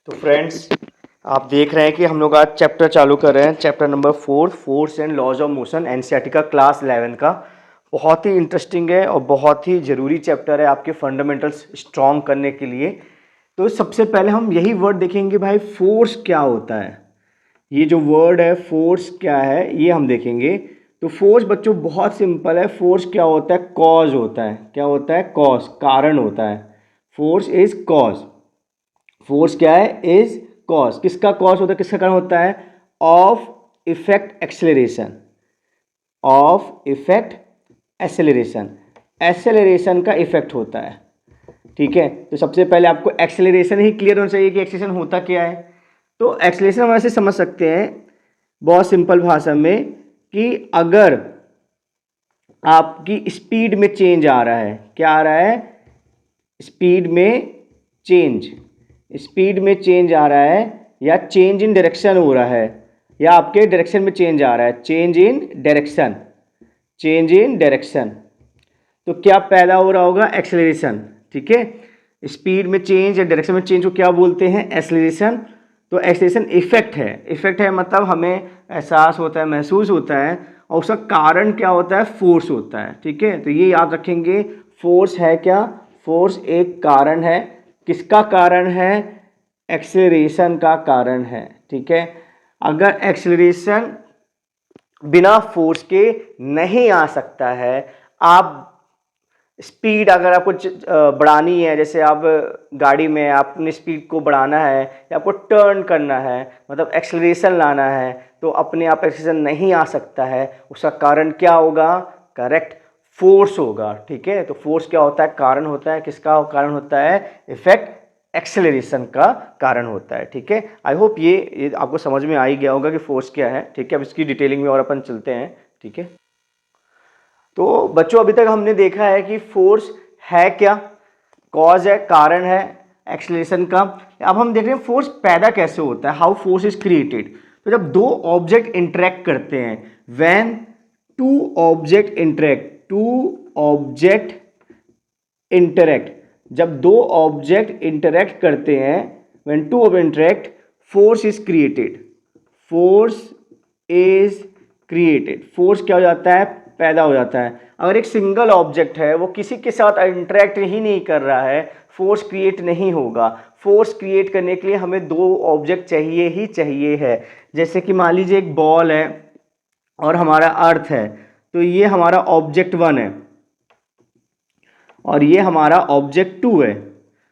तो फ्रेंड्स, आप देख रहे हैं कि हम लोग आज चैप्टर चालू कर रहे हैं, chapter number 4, force and laws of motion, NCERT का क्लास 11 का। बहुत ही इंटरेस्टिंग है और बहुत ही ज़रूरी चैप्टर है आपके फंडामेंटल्स स्ट्रॉन्ग करने के लिए। तो सबसे पहले हम यही वर्ड देखेंगे भाई, फोर्स क्या होता है। ये जो वर्ड है फोर्स क्या है ये हम देखेंगे। तो फोर्स बच्चों बहुत सिंपल है। फोर्स क्या होता है? कॉज होता है। क्या होता है? कॉज, कारण होता है। Force is cause. फोर्स क्या है? Is cause. किसका कॉज होता है, किसका कारण होता है? Of effect acceleration. Of effect acceleration, acceleration का इफेक्ट होता है। ठीक है, तो सबसे पहले आपको एक्सेलरेशन ही क्लियर होना चाहिए कि एक्सेलरेशन होता क्या है। तो एक्सेलरेशन हम ऐसे समझ सकते हैं बहुत सिंपल भाषा में कि अगर आपकी स्पीड में चेंज आ रहा है, क्या आ रहा है? स्पीड में चेंज, स्पीड में चेंज आ रहा है, या चेंज इन डायरेक्शन हो रहा है, या आपके डायरेक्शन में चेंज आ रहा है, change in direction, change in direction, तो क्या पैदा हो रहा होगा? एक्सेलरेशन। ठीक है, स्पीड में चेंज या डायरेक्शन में चेंज को क्या बोलते हैं? एक्सेलरेशन। तो एक्सेलरेशन इफेक्ट है। इफेक्ट है मतलब हमें एहसास होता है, महसूस होता है, और उसका कारण क्या होता है? फोर्स होता है। ठीक है, तो ये याद रखेंगे। फोर्स है क्या? फोर्स एक कारण है। किसका कारण है? एक्सेलरेशन का कारण है। ठीक है, अगर एक्सेलरेशन बिना फोर्स के नहीं आ सकता है, आप स्पीड अगर आपको बढ़ानी है, जैसे आप गाड़ी में अपनी स्पीड को बढ़ाना है या आपको टर्न करना है, मतलब एक्सेलरेशन लाना है, तो अपने आप एक्सेलरेशन नहीं आ सकता है। उसका कारण क्या होगा? करेक्ट, फोर्स होगा। ठीक है, तो फोर्स क्या होता है? कारण होता है। किसका कारण होता है? इफेक्ट एक्सेलरेशन का कारण होता है। ठीक है, आई होप ये आपको समझ में आ ही गया होगा कि फोर्स क्या है। ठीक है, अब इसकी डिटेलिंग में और अपन चलते हैं। ठीक है, तो बच्चों अभी तक हमने देखा है कि फोर्स है क्या, कॉज है, कारण है एक्सेलरेशन का। अब हम देख रहे हैं फोर्स पैदा कैसे होता है, हाउ फोर्स इज क्रिएटेड। तो जब दो ऑब्जेक्ट इंटरेक्ट करते हैं, when two object interact, two object interact, जब दो ऑब्जेक्ट इंटरेक्ट करते हैं, when two object interact, force is created. Force is created, force क्या हो जाता है? पैदा हो जाता है। अगर एक सिंगल ऑब्जेक्ट है, वो किसी के साथ इंटरेक्ट ही नहीं कर रहा है, फोर्स क्रिएट नहीं होगा। फोर्स क्रिएट करने के लिए हमें दो ऑब्जेक्ट चाहिए ही चाहिए है। जैसे कि मान लीजिए एक बॉल है और हमारा अर्थ है, तो ये हमारा ऑब्जेक्ट 1 है और ये हमारा ऑब्जेक्ट 2 है।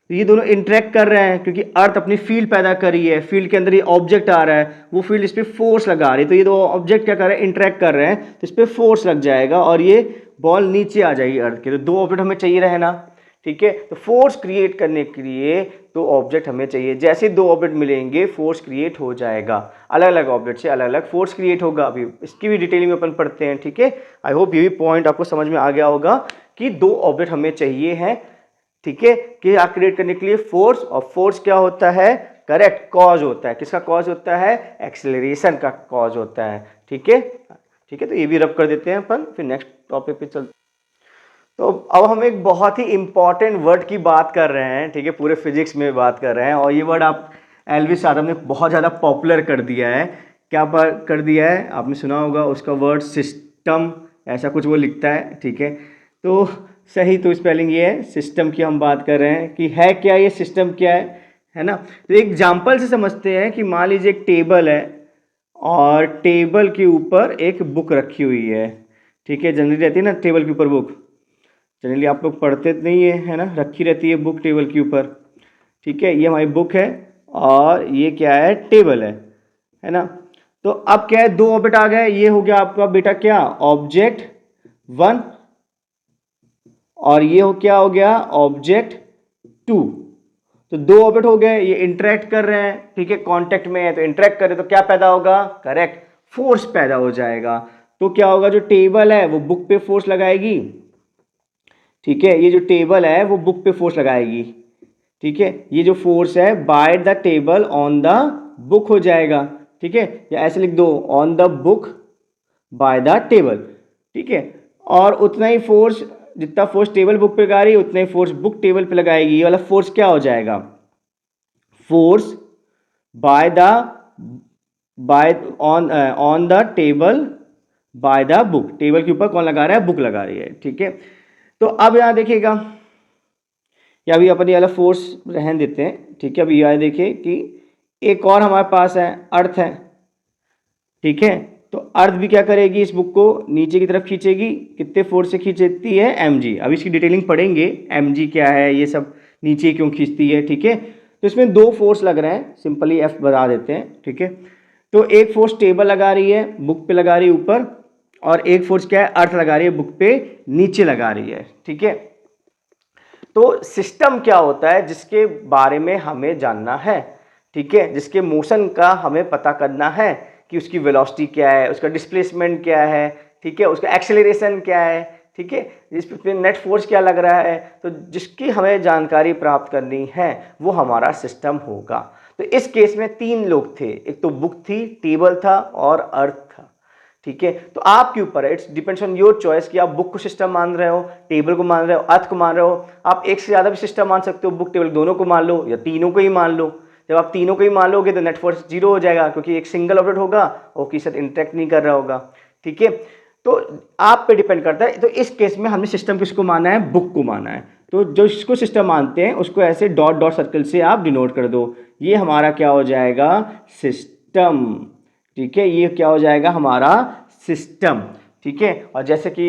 तो ये दोनों इंटरेक्ट कर रहे हैं क्योंकि अर्थ अपनी फील्ड पैदा कर रही है, फील्ड के अंदर ये ऑब्जेक्ट आ रहा है, वो फील्ड इस पर फोर्स लगा रही है, तो ये दो ऑब्जेक्ट क्या कर रहे हैं? इंटरेक्ट कर रहे हैं, तो इस पर फोर्स लग जाएगा और ये बॉल नीचे आ जाएगी अर्थ के। तो दो ऑब्जेक्ट हमें चाहिए रहना। ठीक है, तो फोर्स क्रिएट करने के लिए दो ऑब्जेक्ट हमें चाहिए। जैसे दो ऑब्जेक्ट मिलेंगे फोर्स क्रिएट हो जाएगा, अलग अलग ऑब्जेक्ट से अलग अलग फोर्स क्रिएट होगा। अभी इसकी भी डिटेलिंग में अपन पढ़ते हैं। ठीक है, आई होप ये भी पॉइंट आपको समझ में आ गया होगा कि दो ऑब्जेक्ट हमें चाहिए हैं। ठीक है, कि क्रिएट करने के लिए फोर्स, और फोर्स क्या होता है? करेक्ट, कॉज होता है। किसका कॉज होता है? एक्सेलरेशन का कॉज होता है। ठीक है, ठीक है, तो ये भी रब कर देते हैं अपन, फिर नेक्स्ट टॉपिक पे चलते। तो अब हम एक बहुत ही इंपॉर्टेंट वर्ड की बात कर रहे हैं। ठीक है, पूरे फिजिक्स में बात कर रहे हैं, और ये वर्ड आप एल्विस यादव ने बहुत ज़्यादा पॉपुलर कर दिया है। क्या कर दिया है? आपने सुना होगा उसका वर्ड सिस्टम, ऐसा कुछ वो लिखता है। ठीक है, तो सही तो स्पेलिंग ये है, सिस्टम की हम बात कर रहे हैं कि है क्या ये सिस्टम, क्या है ना। तो एक एग्जाम्पल से समझते हैं कि मान लीजिए एक टेबल है और टेबल के ऊपर एक बुक रखी हुई है। ठीक है, जनरली रहती है ना टेबल के ऊपर बुक, जनरली आप लोग पढ़ते नहीं है ना, रखी रहती है बुक टेबल के ऊपर। ठीक है, ये हमारी बुक है और ये क्या है? टेबल है ना। तो अब क्या है? दो ऑब्जेक्ट आ गए, ये हो गया आपका बेटा क्या? ऑब्जेक्ट 1, और ये क्या हो गया? ऑब्जेक्ट 2। तो दो ऑब्जेक्ट हो गए, ये इंटरेक्ट कर रहे हैं। ठीक है, कांटेक्ट में है तो इंटरेक्ट कर रहे, तो क्या पैदा होगा? करेक्ट, फोर्स पैदा हो जाएगा। तो क्या होगा? जो टेबल है वो बुक पे फोर्स लगाएगी। ठीक है, ये जो टेबल है वो बुक पे फोर्स लगाएगी। ठीक है, ये जो फोर्स है by the table on the book हो जाएगा। ठीक है, या ऐसे लिख दो, on the book by the table. ठीक है, और उतना ही फोर्स, जितना फोर्स टेबल बुक पे लगा रही है उतना ही फोर्स बुक टेबल पे लगाएगी। ये वाला फोर्स क्या हो जाएगा? Force by the by on the table by the book, table के ऊपर कौन लगा रहा है, बुक लगा रही है, ठीक है। तो अब यहाँ देखिएगा, या अभी अपन ये वाला फोर्स रहने देते हैं, ठीक है। अभी यहाँ देखिए कि एक और हमारे पास है, अर्थ है, ठीक है। तो अर्थ भी क्या करेगी, इस बुक को नीचे की तरफ खींचेगी, कितने फोर्स से खींचती है, mg। अब इसकी डिटेलिंग पढ़ेंगे, mg क्या है, ये सब नीचे क्यों खींचती है, ठीक है। तो इसमें दो फोर्स लग रहे हैं, सिंपली F बता देते हैं, ठीक है। तो एक फोर्स टेबल लगा रही है, बुक पे लगा रही है ऊपर, और एक फोर्स क्या है, अर्थ लगा रही है, बुक पे नीचे लगा रही है, ठीक है। तो सिस्टम क्या होता है जिसके बारे में हमें जानना है, ठीक है, जिसके मोशन का हमें पता करना है कि उसकी वेलोसिटी क्या है, उसका डिस्प्लेसमेंट क्या है, ठीक है, उसका एक्सेलरेशन क्या है, ठीक है, जिस पे नेट फोर्स क्या लग रहा है। तो जिसकी हमें जानकारी प्राप्त करनी है वो हमारा सिस्टम होगा। तो इस केस में तीन लोग थे, एक तो बुक थी, टेबल था और अर्थ था, ठीक है। तो आपके ऊपर है, it's depends on your choice कि आप बुक को सिस्टम मान रहे हो, टेबल को मान रहे हो, अर्थ को मान रहे हो। आप एक से ज़्यादा भी सिस्टम मान सकते हो, बुक टेबल दोनों को मान लो या तीनों को ही मान लो। जब आप तीनों को ही मान लोगे तो नेट फोर्स जीरो हो जाएगा, क्योंकि एक सिंगल ऑब्जेक्ट होगा और किसी साथ इंटरेक्ट नहीं कर रहा होगा, ठीक है। तो आप पे डिपेंड करता है। तो इस केस में हमने सिस्टम किसको माना है, बुक को माना है। तो जो इसको सिस्टम मानते हैं उसको ऐसे डॉट डॉट सर्कल से आप डिनोट कर दो, ये हमारा क्या हो जाएगा, सिस्टम, ठीक है। ये क्या हो जाएगा, हमारा सिस्टम, ठीक है। और जैसे कि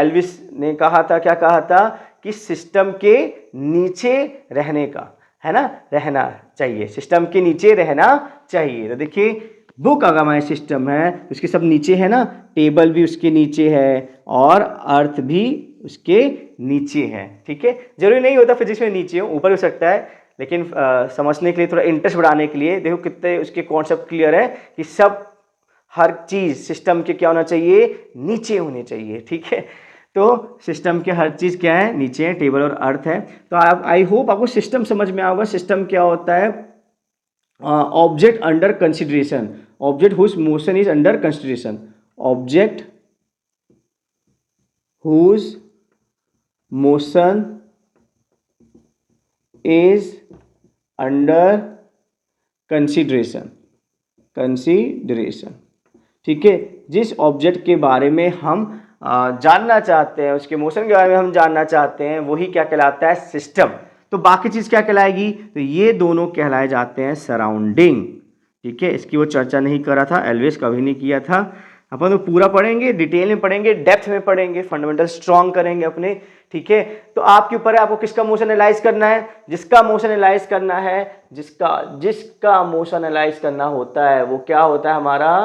एल्विस ने कहा था, क्या कहा था, कि सिस्टम के नीचे रहने का, है ना, रहना चाहिए, सिस्टम के नीचे रहना चाहिए। तो देखिए बुक अगर हमारे सिस्टम है उसके सब नीचे है ना, टेबल भी उसके नीचे है और अर्थ भी उसके नीचे है, ठीक है। जरूरी नहीं होता फिजिक्स में नीचे हो, ऊपर हो सकता है, लेकिन समझने के लिए, थोड़ा इंटरेस्ट बढ़ाने के लिए देखो कितने उसके कॉन्सेप्ट क्लियर है कि सब हर चीज सिस्टम के क्या होना चाहिए, नीचे होनी चाहिए, ठीक है। तो सिस्टम के हर चीज क्या है, नीचे है, टेबल और अर्थ है। तो आप, आई होप आपको सिस्टम समझ में आएगा। सिस्टम क्या होता है, object under consideration, object whose motion is under consideration, object whose motion is under consideration, consideration, ठीक है। जिस ऑब्जेक्ट के बारे में हम जानना चाहते हैं, उसके मोशन के बारे में हम जानना चाहते हैं, वही क्या कहलाता है, सिस्टम। तो बाकी चीज क्या कहलाएगी, तो ये दोनों कहलाए जाते हैं सराउंडिंग, ठीक है। इसकी वो चर्चा नहीं कर रहा था, एल्विस कभी नहीं किया था। अपन तो पूरा पढ़ेंगे, डिटेल में पढ़ेंगे, डेप्थ में पढ़ेंगे, फंडामेंटल स्ट्रॉन्ग करेंगे अपने, ठीक है। तो आपके ऊपर है, आपको किसका मोशन एनालाइज करना है, जिसका मोशन एनालाइज करना है, जिसका मोशन एनालाइज करना होता है वो क्या होता है, हमारा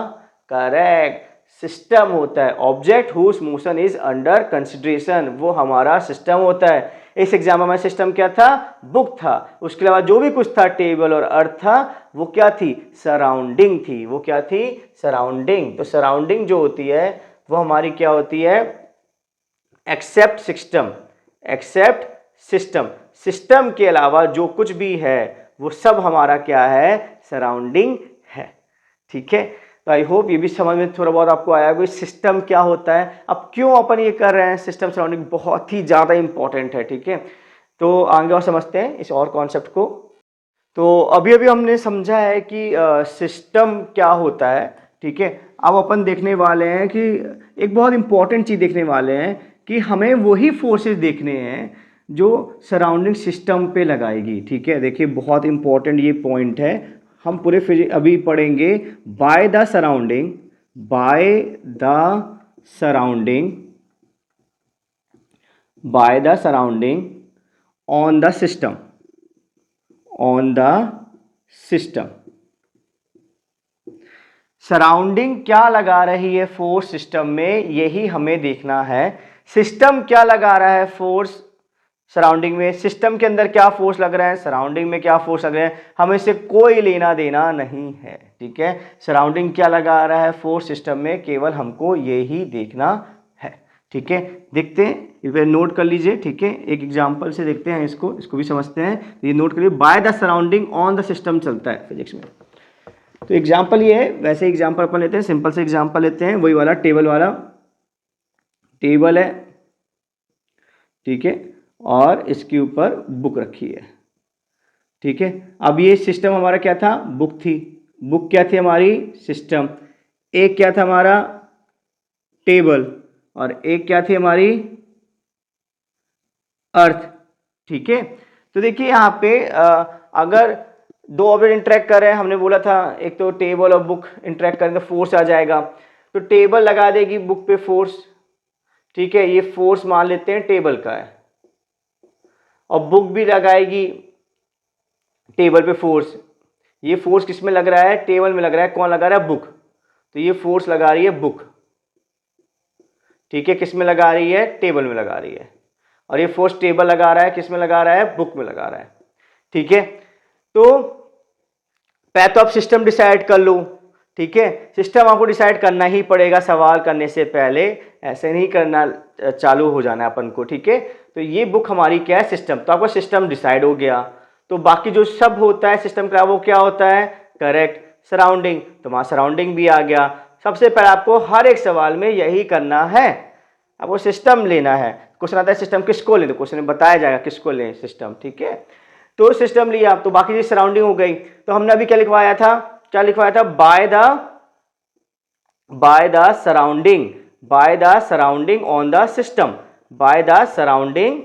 करेक्ट सिस्टम होता है। Object whose motion is under consideration, वो हमारा सिस्टम होता है। इस एग्जाम्पल में सिस्टम क्या था, बुक था। उसके अलावा जो भी कुछ था, टेबल और अर्थ था, वो क्या थी, सराउंडिंग थी। वो क्या थी, सराउंडिंग। तो सराउंडिंग जो होती है वो हमारी क्या होती है, except system, except system. System के अलावा जो कुछ भी है वो सब हमारा क्या है, सराउंडिंग है, ठीक है। तो आई होप ये भी समझ में थोड़ा बहुत आपको आया कि सिस्टम क्या होता है, अब क्यों अपन ये कर रहे हैं। सिस्टम सराउंडिंग बहुत ही ज़्यादा इंपॉर्टेंट है, ठीक है। तो आगे और समझते हैं इस और कॉन्सेप्ट को। तो अभी अभी हमने समझा है कि सिस्टम क्या होता है, ठीक है। अब अपन देखने वाले हैं कि एक बहुत इंपॉर्टेंट चीज़ देखने वाले हैं कि हमें वही फोर्सेस देखने हैं जो सराउंडिंग सिस्टम पे लगाएगी, ठीक है। देखिए बहुत इंपॉर्टेंट ये पॉइंट है। हम पूरे अभी पढ़ेंगे by the surrounding, by the surrounding, by the surrounding on the system, on the system. Surrounding क्या लगा रही है फोर्स सिस्टम में, यही हमें देखना है। सिस्टम क्या लगा रहा है फोर्स सराउंडिंग में, सिस्टम के अंदर क्या फोर्स लग रहा है, सराउंडिंग में क्या फोर्स लग रहे हैं, हमें इससे कोई लेना देना नहीं है, ठीक है। सराउंडिंग क्या लगा रहा है फोर्स सिस्टम में, केवल हमको यही देखना है, ठीक है। देखते हैं, इसे नोट कर लीजिए, ठीक है। एक एग्जांपल से देखते हैं इसको भी समझते हैं। ये नोट करिए, by the surrounding on the system चलता है फिजिक्स में। तो एग्जाम्पल ये है, वैसे एग्जाम्पल अपन लेते हैं, सिंपल से एग्जाम्पल लेते हैं, वही वाला टेबल वाला। टेबल है, ठीक है, और इसके ऊपर बुक रखी है, ठीक है। अब ये सिस्टम हमारा क्या था, बुक थी, बुक क्या थी हमारी, सिस्टम। एक क्या था हमारा, टेबल, और एक क्या थी हमारी, अर्थ। ठीक है। तो देखिए यहाँ पे अगर दो ऑब्जेक्ट इंटरेक्ट कर रहे हैं, हमने बोला था एक तो टेबल और बुक इंटरेक्ट करें तो फोर्स आ जाएगा, तो टेबल लगा देगी बुक पे फोर्स। ठीक है, ये फोर्स मान लेते हैं टेबल का है, और बुक भी लगाएगी टेबल पे फोर्स। ये फोर्स किस में लग रहा है, टेबल में लग रहा है, कौन लगा रहा है, बुक। तो ये फोर्स लगा रही है बुक। ठीक है, किस में लगा रही है, टेबल में लगा रही है, और ये फोर्स टेबल लगा रहा है, किस में लगा रहा है, बुक में लगा रहा है। ठीक है, तो पहले तो आप सिस्टम डिसाइड कर लो। ठीक है, सिस्टम आपको डिसाइड करना ही पड़ेगा सवाल करने से पहले, ऐसे नहीं करना चालू हो जाना अपन को। ठीक है, तो ये बुक हमारी क्या है, सिस्टम। तो आपका सिस्टम डिसाइड हो गया, तो बाकी जो सब होता है सिस्टम का वो क्या होता है, करेक्ट, सराउंडिंग। तो वहाँ सराउंडिंग भी आ गया। सबसे पहले आपको हर एक सवाल में यही करना है, आपको सिस्टम लेना है। क्वेश्चन आता है सिस्टम किसको लें, तो क्वेश्चन में बताया जाएगा किसको लें सिस्टम। ठीक है, तो सिस्टम लिया, तो बाकी चीज सराउंडिंग हो गई। तो हमने अभी क्या लिखवाया था, क्या लिखवाया था, by the surrounding, by the surrounding on the system, by the surrounding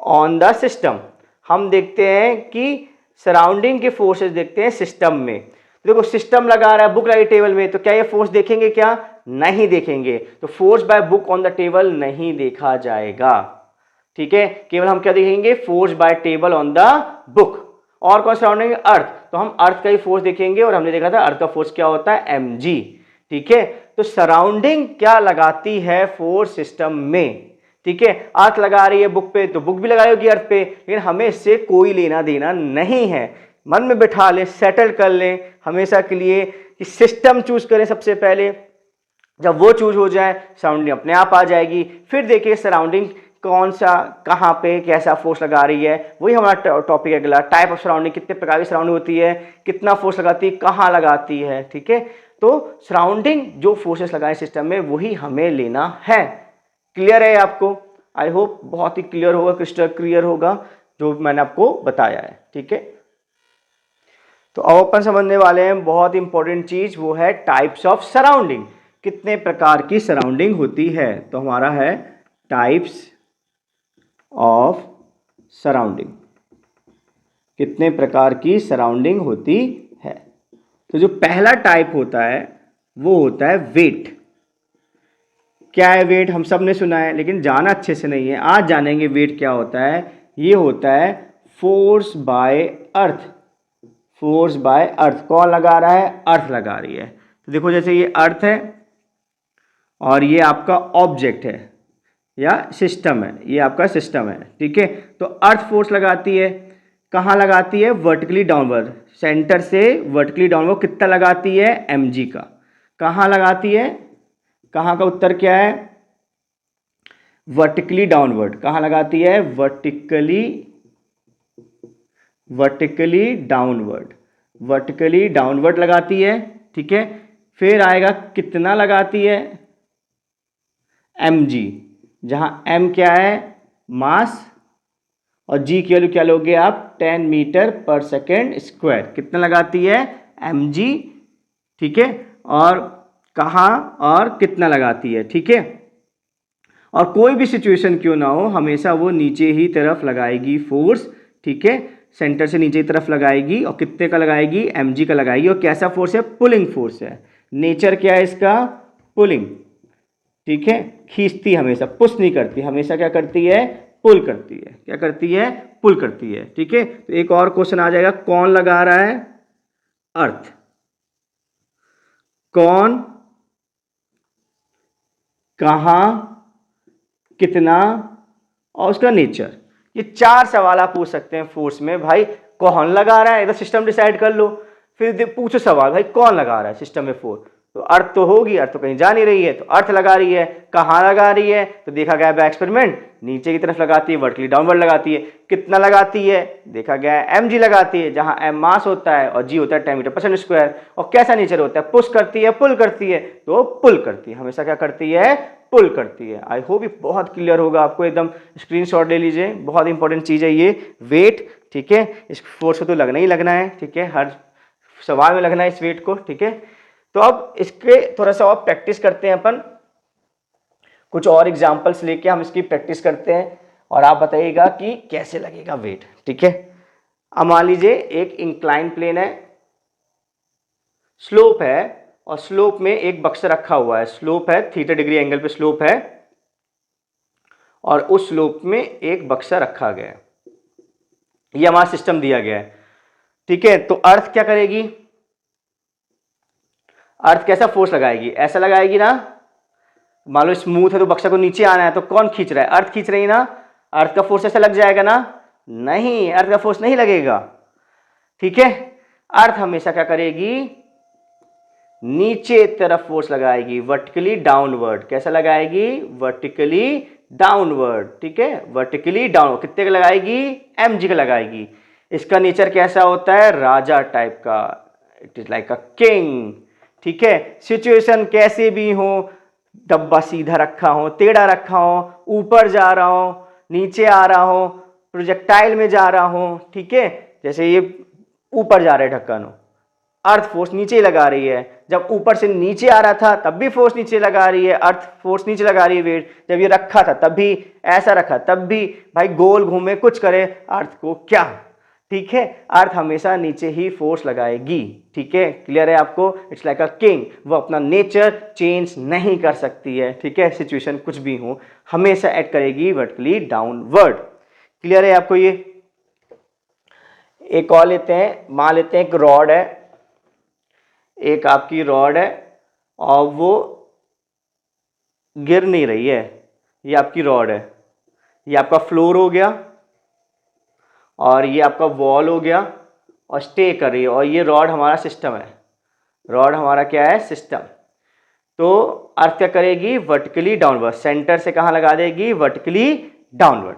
on the system. हम देखते हैं कि सराउंडिंग के फोर्सेस देखते हैं सिस्टम में। देखो सिस्टम लगा रहा है, बुक लगी टेबल में, तो क्या ये फोर्स देखेंगे, क्या नहीं देखेंगे। तो force by book on the table नहीं देखा जाएगा। ठीक है, केवल हम क्या देखेंगे, force by table on the book. और कौन सराउंडिंग, अर्थ, तो हम अर्थ का ही फोर्स देखेंगे, और हमने देखा था अर्थ का फोर्स क्या होता है, mg। ठीक है, तो सराउंडिंग क्या लगाती है फोर्स सिस्टम में। ठीक है, अर्थ लगा रही है बुक पे, तो बुक भी लगाई होगी अर्थ पे, लेकिन हमें इससे कोई लेना देना नहीं है। मन में बिठा लें, सेटल कर लें हमेशा के लिए कि सिस्टम चूज करें सबसे पहले। जब वो चूज हो जाए सराउंडिंग अपने आप आ जाएगी। फिर देखिए सराउंडिंग कौन सा, कहाँ पे कैसा फोर्स लगा रही है, वही हमारा टॉपिक है अगला। टाइप ऑफ सराउंडिंग, कितने प्रकार की सराउंडिंग होती है, कितना फोर्स लगाती है, कहाँ लगाती है। ठीक है, तो सराउंडिंग जो फोर्सेस लगाए सिस्टम में वही हमें लेना है। क्लियर है आपको, आई होप बहुत ही क्लियर होगा, क्रिस्टल क्लियर होगा जो मैंने आपको बताया है। ठीक है, तो अब अपन समझने वाले हैं बहुत इंपॉर्टेंट चीज, वो है टाइप्स ऑफ सराउंडिंग। कितने प्रकार की सराउंडिंग होती है, तो हमारा है टाइप्स ऑफ सराउंडिंग। कितने प्रकार की सराउंडिंग होती है, तो जो पहला टाइप होता है वो होता है वेट। क्या है वेट, हम सब ने सुना है लेकिन जाना अच्छे से नहीं है, आज जानेंगे वेट क्या होता है। ये होता है force by earth. Force by earth, कौन लगा रहा है, अर्थ लगा रही है। तो देखो जैसे ये अर्थ है और ये आपका ऑब्जेक्ट है या सिस्टम है, ये आपका सिस्टम है। ठीक है, तो अर्थ फोर्स लगाती है, कहाँ लगाती है, वर्टिकली डाउनवर्ड, सेंटर से वर्टिकली डाउनवर्ड। कितना लगाती है, mg का। कहाँ लगाती है, कहाँ का उत्तर क्या है, वर्टिकली डाउनवर्ड। कहाँ लगाती है, वर्टिकली डाउनवर्ड, वर्टिकली डाउनवर्ड लगाती है। ठीक है, फिर आएगा कितना लगाती है, mg, जहां m क्या है, मास, और g की वैल्यू क्या लोगे आप, 10 मीटर पर सेकेंड स्क्वायर। कितना लगाती है, mg। ठीक है, और कहाँ और कितना लगाती है। ठीक है, और कोई भी सिचुएशन क्यों ना हो हमेशा वो नीचे ही तरफ लगाएगी फोर्स। ठीक है, सेंटर से नीचे की तरफ लगाएगी, और कितने का लगाएगी, mg का लगाएगी। और कैसा फोर्स है, पुलिंग फोर्स है। नेचर क्या है इसका, पुलिंग। ठीक है, खींचती हमेशा, पुश नहीं करती, हमेशा क्या करती है, पुल करती है। क्या करती है, पुल करती है। ठीक है, तो एक और क्वेश्चन आ जाएगा, कौन लगा रहा है, अर्थ। कौन, कहां, कितना, और उसका नेचर। ये 4 सवाल आप पूछ सकते हैं फोर्स में। भाई कौन लगा रहा है, तो सिस्टम डिसाइड कर लो, फिर पूछो सवाल, भाई कौन लगा रहा है सिस्टम में फोर्स। तो अर्थ तो होगी, अर्थ तो कहीं जा नहीं रही है, तो अर्थ लगा रही है। कहाँ लगा रही है, तो देखा गया है एक्सपेरिमेंट, नीचे की तरफ लगाती है, वर्टिकली डाउनवर्ड लगाती है। कितना लगाती है, देखा गया है mg लगाती है, जहां m मास होता है और g होता है 10 मीटर पर सेकेंड स्क्वायर। और कैसा नेचर होता है, पुश करती है, पुल करती है, तो पुल करती है, हमेशा क्या करती है, पुल करती है। आई होप ये बहुत क्लियर होगा आपको, एकदम स्क्रीनशॉट ले लीजिए, बहुत इंपॉर्टेंट चीज है ये। वेट ठीक है, इस फोर्स को तो लगना ही लगना है, ठीक है, हर सवाल में लगना है इस वेट को, ठीक है। तो अब इसके थोड़ा सा और प्रैक्टिस करते हैं अपन, कुछ और एग्जांपल्स लेके हम इसकी प्रैक्टिस करते हैं और आप बताइएगा कि कैसे लगेगा वेट, ठीक है। अब मान लीजिए एक इंक्लाइन प्लेन है, स्लोप है और स्लोप में एक बक्सा रखा हुआ है, स्लोप है थीटा डिग्री एंगल पे स्लोप है और उस स्लोप में एक बक्सा रखा गया है, ये हमारा सिस्टम दिया गया है, ठीक है। तो अर्थ क्या करेगी, अर्थ कैसा फोर्स लगाएगी, ऐसा लगाएगी ना, मान लो स्मूथ है तो बक्सा को नीचे आना है तो कौन खींच रहा है, अर्थ खींच रही है ना, अर्थ का फोर्स ऐसा लग जाएगा ना, नहीं, अर्थ का फोर्स नहीं लगेगा, ठीक है। अर्थ हमेशा क्या करेगी, नीचे तरफ फोर्स लगाएगी, वर्टिकली डाउनवर्ड, कैसा लगाएगी, वर्टिकली डाउनवर्ड, ठीक है, वर्टिकली डाउनवर्ड, कितने का लगाएगी, mg का लगाएगी। इसका नेचर कैसा होता है, राजा टाइप का, it is like a king, ठीक है। सिचुएशन कैसे भी हो, डब्बा सीधा रखा हो, टेढ़ा रखा हो, ऊपर जा रहा हो, नीचे आ रहा हो, प्रोजेक्टाइल में जा रहा हो, ठीक है, जैसे ये ऊपर जा रहा है ढक्कन हो, अर्थ फोर्स नीचे लगा रही है, जब ऊपर से नीचे आ रहा था तब भी फोर्स नीचे लगा रही है, अर्थ फोर्स नीचे लगा रही है वेट, जब ये रखा था तब भी, ऐसा रखा तब भी, भाई गोल घूमे कुछ करे, अर्थ को क्या, ठीक है, अर्थ हमेशा नीचे ही फोर्स लगाएगी, ठीक है, क्लियर है आपको। इट्स लाइक अ किंग, वो अपना नेचर चेंज नहीं कर सकती है, ठीक है, सिचुएशन कुछ भी हो हमेशा एक्ट करेगी वर्टिकली डाउनवर्ड, क्लियर है आपको ये। एक और लेते हैं, मान लेते हैं एक रॉड है, एक आपकी रॉड है और वो गिर नहीं रही है, ये आपकी रॉड है, ये आपका फ्लोर हो गया और ये आपका वॉल हो गया और स्टे कर रही है, और ये रॉड हमारा सिस्टम है, रॉड हमारा क्या है, सिस्टम। तो अर्थ क्या करेगी, वर्टिकली डाउनवर्ड, सेंटर से कहाँ लगा देगी, वर्टिकली डाउनवर्ड,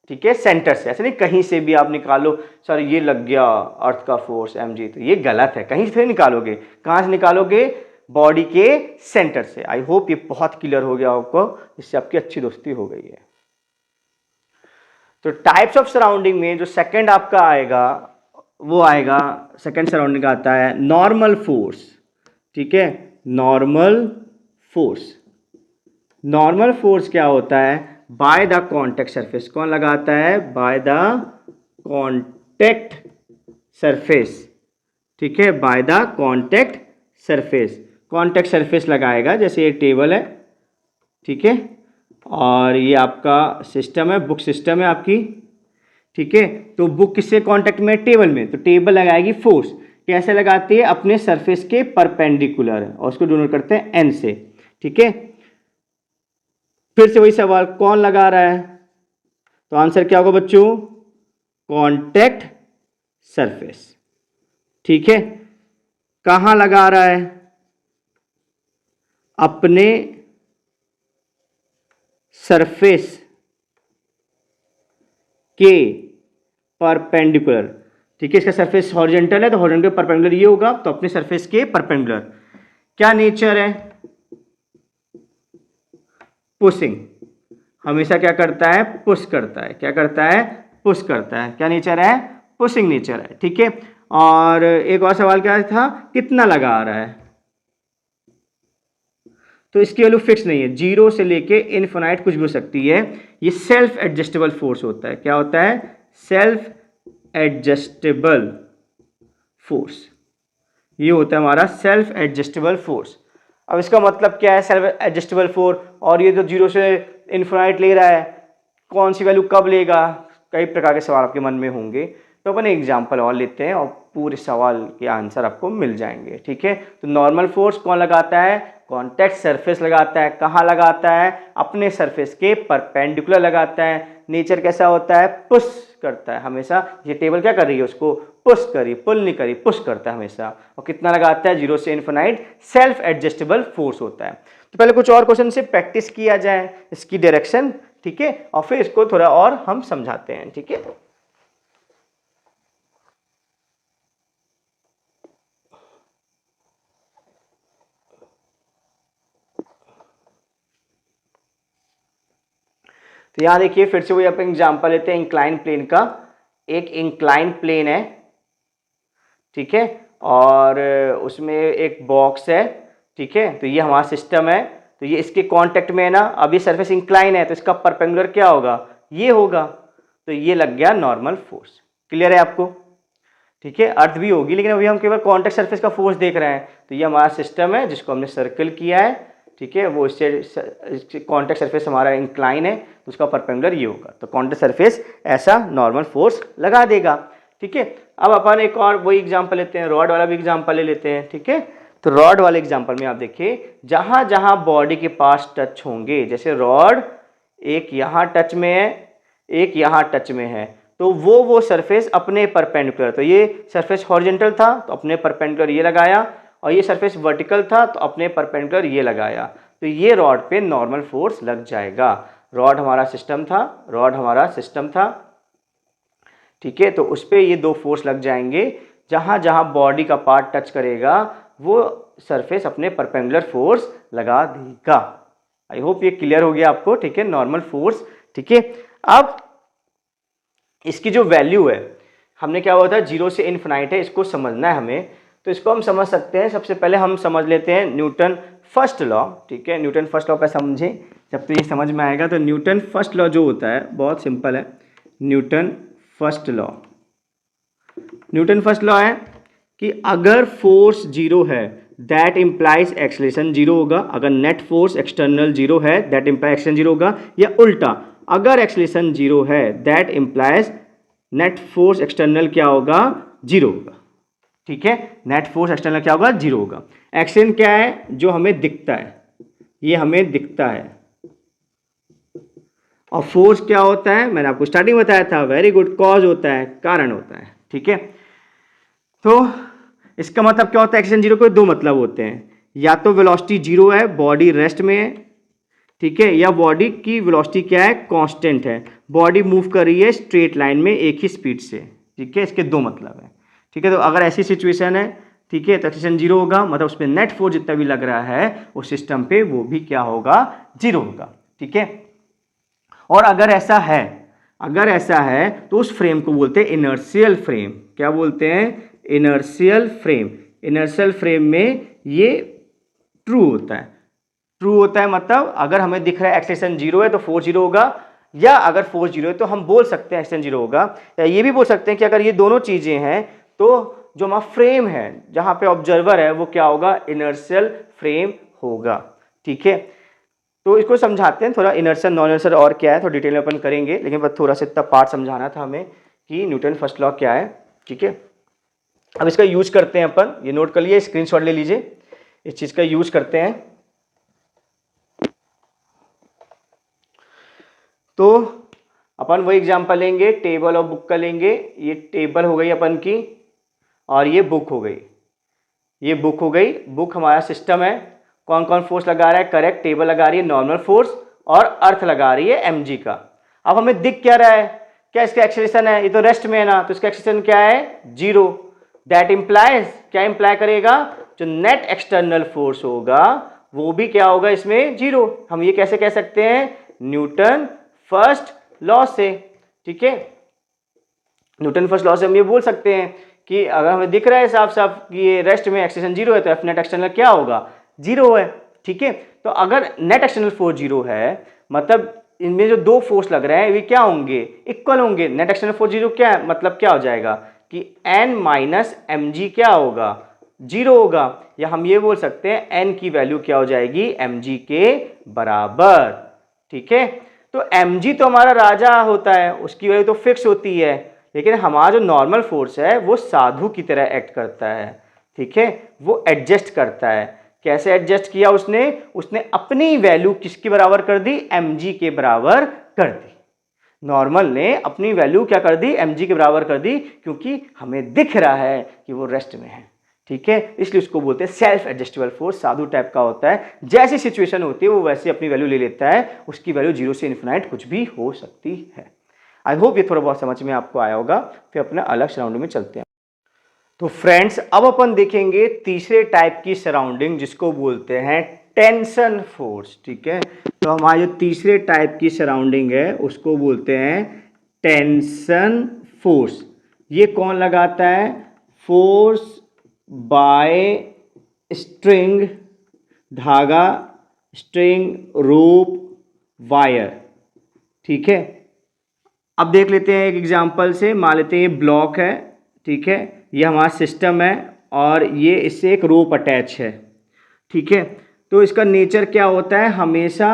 ठीक है, सेंटर से, ऐसे नहीं कहीं से भी आप निकालो, सर ये लग गया अर्थ का फोर्स mg, तो ये गलत है, कहीं से निकालोगे, कहाँ से निकालोगे, बॉडी के सेंटर से। आई होप ये बहुत क्लियर हो गया आपको, इससे आपकी अच्छी दोस्ती हो गई है। तो टाइप्स ऑफ सराउंडिंग में जो सेकंड आपका आएगा वो आएगा, सेकंड सराउंडिंग का आता है नॉर्मल फोर्स, ठीक है, नॉर्मल फोर्स। नॉर्मल फोर्स क्या होता है, बाय द कॉन्टेक्ट सरफेस, कौन लगाता है, बाय द कॉन्टेक्ट सरफेस, ठीक है, by the contact surface, contact surface लगाएगा, जैसे ये टेबल है, ठीक है, और ये आपका सिस्टम है, बुक सिस्टम है आपकी, ठीक है, तो बुक किससे कांटेक्ट में, टेबल में, तो टेबल लगाएगी फोर्स, कैसे लगाती है, अपने सरफेस के परपेंडिकुलर, और उसको डिनोट करते हैं एन से, ठीक है। फिर से वही सवाल, कौन लगा रहा है, तो आंसर क्या होगा बच्चों, कांटेक्ट सरफेस, ठीक है। कहां लगा रहा है, अपने सरफेस के परपेंडिकुलर, ठीक है, इसका सरफेस हॉरिजॉन्टल है तो हॉरिजॉन्टल परपेंडिकुलर ये होगा, तो अपने सरफेस के परपेंडिकुलर। क्या नेचर है, पुशिंग, हमेशा क्या करता है, पुश करता है, क्या करता है, पुश करता है, क्या नेचर है, पुशिंग नेचर है, ठीक है। और एक और सवाल क्या था, कितना लगा रहा है, तो इसकी वैल्यू फिक्स नहीं है, जीरो से लेके इनफिनाइट कुछ भी हो सकती है, ये सेल्फ एडजस्टेबल फोर्स होता है, क्या होता है, सेल्फ एडजस्टेबल फोर्स, ये होता है हमारा सेल्फ एडजस्टेबल फोर्स। अब इसका मतलब क्या है, सेल्फ एडजस्टेबल फोर्स, और ये तो जीरो से इनफिनाइट ले रहा है, कौन सी वैल्यू कब लेगा, कई प्रकार के सवाल आपके मन में होंगे, तो अपन एग्जांपल और लेते हैं और पूरे सवाल के आंसर आपको मिल जाएंगे, ठीक है। तो नॉर्मल फोर्स कौन लगाता है, कॉन्टैक्ट सरफेस लगाता है, कहाँ लगाता है, अपने सरफेस के परपेंडिकुलर लगाता है, नेचर कैसा होता है, पुश करता है हमेशा, ये टेबल क्या कर रही है, उसको पुश करी, पुल नहीं करी, पुश करता है हमेशा, और कितना लगाता है, जीरो से इनफिनाइट, सेल्फ एडजस्टेबल फोर्स होता है। तो पहले कुछ और क्वेश्चन से प्रैक्टिस किया जाए इसकी डायरेक्शन, ठीक है, और फिर इसको थोड़ा और हम समझाते हैं, ठीक है। तो यहाँ देखिए फिर से वही अपन एग्जांपल लेते हैं इंक्लाइन प्लेन का, एक इंक्लाइन प्लेन है, ठीक है, और उसमें एक बॉक्स है, ठीक है, तो ये हमारा सिस्टम है, तो ये इसके कांटेक्ट में है ना, अब ये सरफेस इंक्लाइन है तो इसका परपेंडिकुलर क्या होगा, ये होगा, तो ये लग गया नॉर्मल फोर्स। क्लियर है आपको? ठीक है, अर्थ भी होगी लेकिन अभी हम केवल कांटेक्ट सरफेस का फोर्स देख रहे हैं। तो ये हमारा सिस्टम है जिसको हमने सर्कल किया है, ठीक है, वो इससे कांटेक्ट सरफेस हमारा इंक्लाइन है तो उसका परपेंडिकुलर ये होगा, तो कांटेक्ट सरफेस ऐसा नॉर्मल फोर्स लगा देगा। ठीक है, अब अपन एक और वही एग्जांपल लेते हैं, रॉड वाला भी एग्जांपल ले लेते हैं। ठीक है, तो रॉड वाले एग्जांपल में आप देखिए, जहां जहां बॉडी के पास टच होंगे, जैसे रॉड एक यहाँ टच में है, एक यहाँ टच में है, तो वो सरफेस अपने परपेंडिकुलर, तो ये सरफेस हॉरिजॉन्टल था तो अपने परपेंडिकुलर ये लगाया, और ये सरफेस वर्टिकल था तो अपने परपेंडिकुलर ये लगाया, तो ये रॉड पे नॉर्मल फोर्स लग जाएगा। रॉड हमारा सिस्टम था, रॉड हमारा सिस्टम था, ठीक है, तो उस पर ये दो फोर्स लग जाएंगे, जहां जहां बॉडी का पार्ट टच करेगा वो सरफेस अपने परपेंडिकुलर फोर्स लगा देगा। आई होप ये क्लियर हो गया आपको। ठीक है, नॉर्मल फोर्स। ठीक है, अब इसकी जो वैल्यू है, हमने क्या हुआ था, 0 से इन्फिनाइट है, इसको समझना है हमें, तो इसको हम समझ सकते हैं। सबसे पहले हम समझ लेते हैं न्यूटन फर्स्ट लॉ। ठीक है, न्यूटन फर्स्ट लॉ पे समझें, जब तो ये समझ में आएगा। तो न्यूटन फर्स्ट लॉ जो होता है बहुत सिंपल है। Newton first law, Newton first law है कि अगर फोर्स 0 है दैट इम्प्लाइज एक्सेलरेशन 0 होगा, अगर नेट फोर्स एक्सटर्नल 0 है दैट इम्प्लाइज एक्सेलरेशन 0 होगा, या उल्टा, अगर एक्सेलरेशन 0 है that implies net force external क्या होगा, 0 होगा। ठीक है, नेट फोर्स एक्सटर्नल क्या होगा, 0 होगा। एक्सेलरेशन क्या है, जो हमें दिखता है, ये हमें दिखता है, और फोर्स क्या होता है, मैंने आपको स्टार्टिंग बताया था, वेरी गुड, कॉज होता है, कारण होता है। ठीक है, तो इसका मतलब क्या होता है, एक्सेलरेशन 0 के दो मतलब होते हैं, या तो वेलोसिटी 0 है, बॉडी रेस्ट में है, ठीक है, या बॉडी की वेलोसिटी क्या है, कांस्टेंट है, बॉडी मूव कर रही है स्ट्रेट लाइन में एक ही स्पीड से। ठीक है, इसके दो मतलब है। ठीक है, तो अगर ऐसी सिचुएशन है, ठीक है, तो एक्सेलरेशन 0 होगा, मतलब उस पर नेट फोर्स जितना भी लग रहा है उस सिस्टम पे वो भी क्या होगा, 0 होगा। ठीक है, और अगर ऐसा है, अगर ऐसा है तो उस फ्रेम को बोलते हैं इनर्शियल फ्रेम। क्या बोलते हैं, इनर्शियल फ्रेम। इनर्शियल फ्रेम में ये ट्रू होता है, ट्रू होता है, मतलब अगर हमें दिख रहा है एक्सेलरेशन 0 है तो फोर्स 0 होगा, या अगर फोर्स 0 है तो हम बोल सकते हैं एक्सेलरेशन 0 होगा, या ये भी बोल सकते हैं कि अगर ये दोनों चीजें हैं तो जो हमारा फ्रेम है जहां पे ऑब्जर्वर है वो क्या होगा, इनर्शियल फ्रेम होगा। ठीक है, तो इसको समझाते हैं थोड़ा, इनर्शियल नॉन इनर्शियल और क्या है, थोड़ा डिटेल में अपन करेंगे, लेकिन बस थोड़ा सा इतना पार्ट समझाना था हमें कि न्यूटन फर्स्ट लॉ क्या है। ठीक है, अब इसका यूज करते हैं अपन, ये नोट कर लिए, स्क्रीनशॉट ले लीजिए, इस चीज का यूज करते हैं। तो अपन वही एग्जांपल लेंगे, टेबल और बुक का लेंगे। ये टेबल हो गई अपन की, और ये बुक हो गई, ये बुक हो गई। बुक हमारा सिस्टम है, कौन कौन फोर्स लगा रहा है, करेक्ट, टेबल लगा रही है नॉर्मल फोर्स, और अर्थ लगा रही है mg का। अब हमें दिख क्या रहा है, क्या इसका एक्सेलरेशन है, ये तो रेस्ट में है ना, तो इसका एक्सेलरेशन क्या है, 0। दैट इंप्लाइज, क्या इंप्लाई करेगा, जो नेट एक्सटर्नल फोर्स होगा वो भी क्या होगा इसमें, 0। हम ये कैसे कह सकते हैं, न्यूटन फर्स्ट लॉ से। ठीक है, न्यूटन फर्स्ट लॉ से हम ये बोल सकते हैं कि अगर हमें दिख रहा है साफ साफ कि ये रेस्ट में एक्सेलरेशन 0 है तो एफ नेट एक्सटर्नल क्या होगा, 0 है। ठीक है, तो अगर नेट एक्सटर्नल फोर्स 0 है, मतलब इनमें जो दो फोर्स लग रहे हैं वे क्या होंगे, इक्वल होंगे। नेट एक्सटर्नल फोर्स 0 क्या है, मतलब क्या हो जाएगा कि n माइनस एम जी क्या होगा, 0 होगा, या हम ये बोल सकते हैं n की वैल्यू क्या हो जाएगी, mg के बराबर। ठीक है, तो mg तो हमारा राजा होता है, उसकी वैल्यू तो फिक्स होती है, लेकिन हमारा जो नॉर्मल फोर्स है वो साधु की तरह एक्ट करता है। ठीक है, वो एडजस्ट करता है। कैसे एडजस्ट किया उसने, उसने अपनी वैल्यू किसके बराबर कर दी, mg के बराबर कर दी। नॉर्मल ने अपनी वैल्यू क्या कर दी, mg के बराबर कर दी, क्योंकि हमें दिख रहा है कि वो रेस्ट में है। ठीक है, इसलिए उसको बोलते हैं सेल्फ एडजस्टेबल फोर्स, साधु टाइप का होता है। जैसी सिचुएशन होती है वो वैसे अपनी वैल्यू ले लेता है, उसकी वैल्यू 0 से इन्फिनाइट कुछ भी हो सकती है। आई होप ये थोड़ा बहुत समझ में आपको आया होगा। फिर अपने अलग सराउंडिंग में चलते हैं। तो फ्रेंड्स, अब अपन देखेंगे तीसरे टाइप की सराउंडिंग जिसको बोलते हैं टेंशन फोर्स। ठीक है, तो हमारे जो तीसरे टाइप की सराउंडिंग है उसको बोलते हैं टेंशन फोर्स। ये कौन लगाता है? फोर्स बाय स्ट्रिंग, धागा, स्ट्रिंग, रोप, वायर। ठीक है, अब देख लेते हैं एक एग्जांपल से। मान लेते हैं ये ब्लॉक है, ठीक है, ये हमारा सिस्टम है और ये इससे एक रोप अटैच है। ठीक है, तो इसका नेचर क्या होता है? हमेशा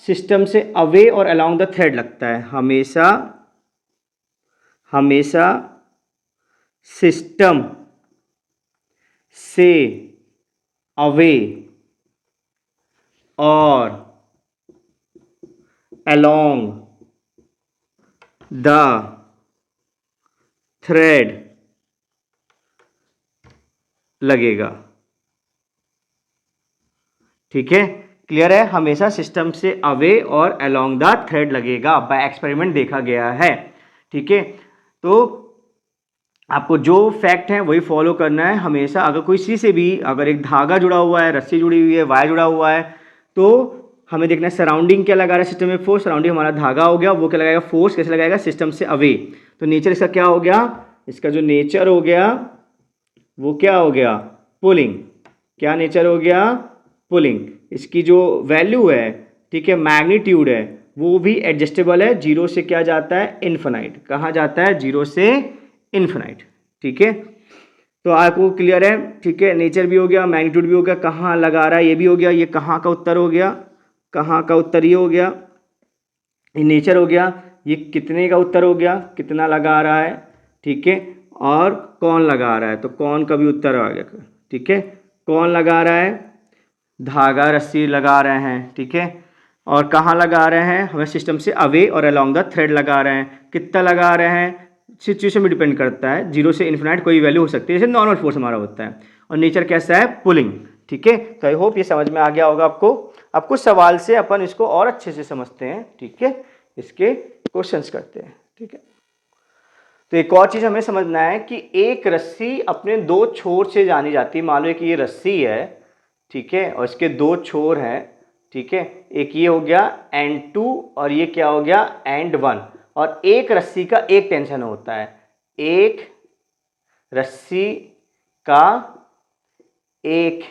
सिस्टम से अवे और अलोंग द थ्रेड लगता है। हमेशा सिस्टम से अवे और अलोंग द थ्रेड लगेगा। ठीक है, क्लियर है? हमेशा सिस्टम से अवे और अलोंग द थ्रेड लगेगा, बाय एक्सपेरिमेंट देखा गया है। ठीक है, तो आपको जो फैक्ट है वही फॉलो करना है हमेशा। अगर कोई किसी से भी अगर एक धागा जुड़ा हुआ है, रस्सी जुड़ी हुई है, वायर जुड़ा हुआ है, तो हमें देखना है सराउंडिंग क्या लगा रहा है सिस्टम में फोर्स। सराउंडिंग हमारा धागा हो गया, वो क्या लगाएगा? फोर्स। कैसे लगाएगा? सिस्टम से अवे। तो नेचर इसका क्या हो गया? इसका जो नेचर हो गया वो क्या हो गया? पुलिंग। क्या नेचर हो गया? पुलिंग। इसकी जो वैल्यू है, ठीक है, मैग्नीट्यूड है, वो भी एडजस्टेबल है। जीरो से क्या जाता है? इन्फिनाइट। कहाँ जाता है? जीरो से इन्फिनाइट। ठीक है, तो आपको क्लियर है? ठीक है, नेचर भी हो गया, मैग्नीट्यूड भी हो गया, कहाँ लगा रहा है ये भी हो गया। ये कहाँ का उत्तर हो गया? कहाँ का उत्तर ये हो गया, ये नेचर हो गया। ये कितने का उत्तर हो गया? कितना लगा रहा है। ठीक है, और कौन लगा रहा है? तो कौन का भी उत्तर आ गया। ठीक है, कौन लगा रहा है? धागा, रस्सी लगा रहे हैं। ठीक है, और कहाँ लगा रहे हैं? हमें सिस्टम से अवे और अलोंग द थ्रेड लगा रहे हैं। कितना लगा रहे हैं? सिचुएशन में डिपेंड करता है। जीरो से इन्फिनाइट कोई वैल्यू हो सकती है, जैसे नॉर्मल फोर्स हमारा होता है। और नेचर कैसा है? पुलिंग। ठीक है, तो आई होप ये समझ में आ गया होगा आपको। अब कुछ सवाल से अपन इसको और अच्छे से समझते हैं। ठीक है, इसके क्वेश्चंस करते हैं। ठीक है, तो एक और चीज़ हमें समझना है कि एक रस्सी अपने दो छोर से जानी जाती है। मान लो कि ये रस्सी है, ठीक है, और इसके दो छोर हैं। ठीक है, एक ये हो गया N2 और ये क्या हो गया? N1। और एक रस्सी का एक टेंशन होता है। एक रस्सी का एक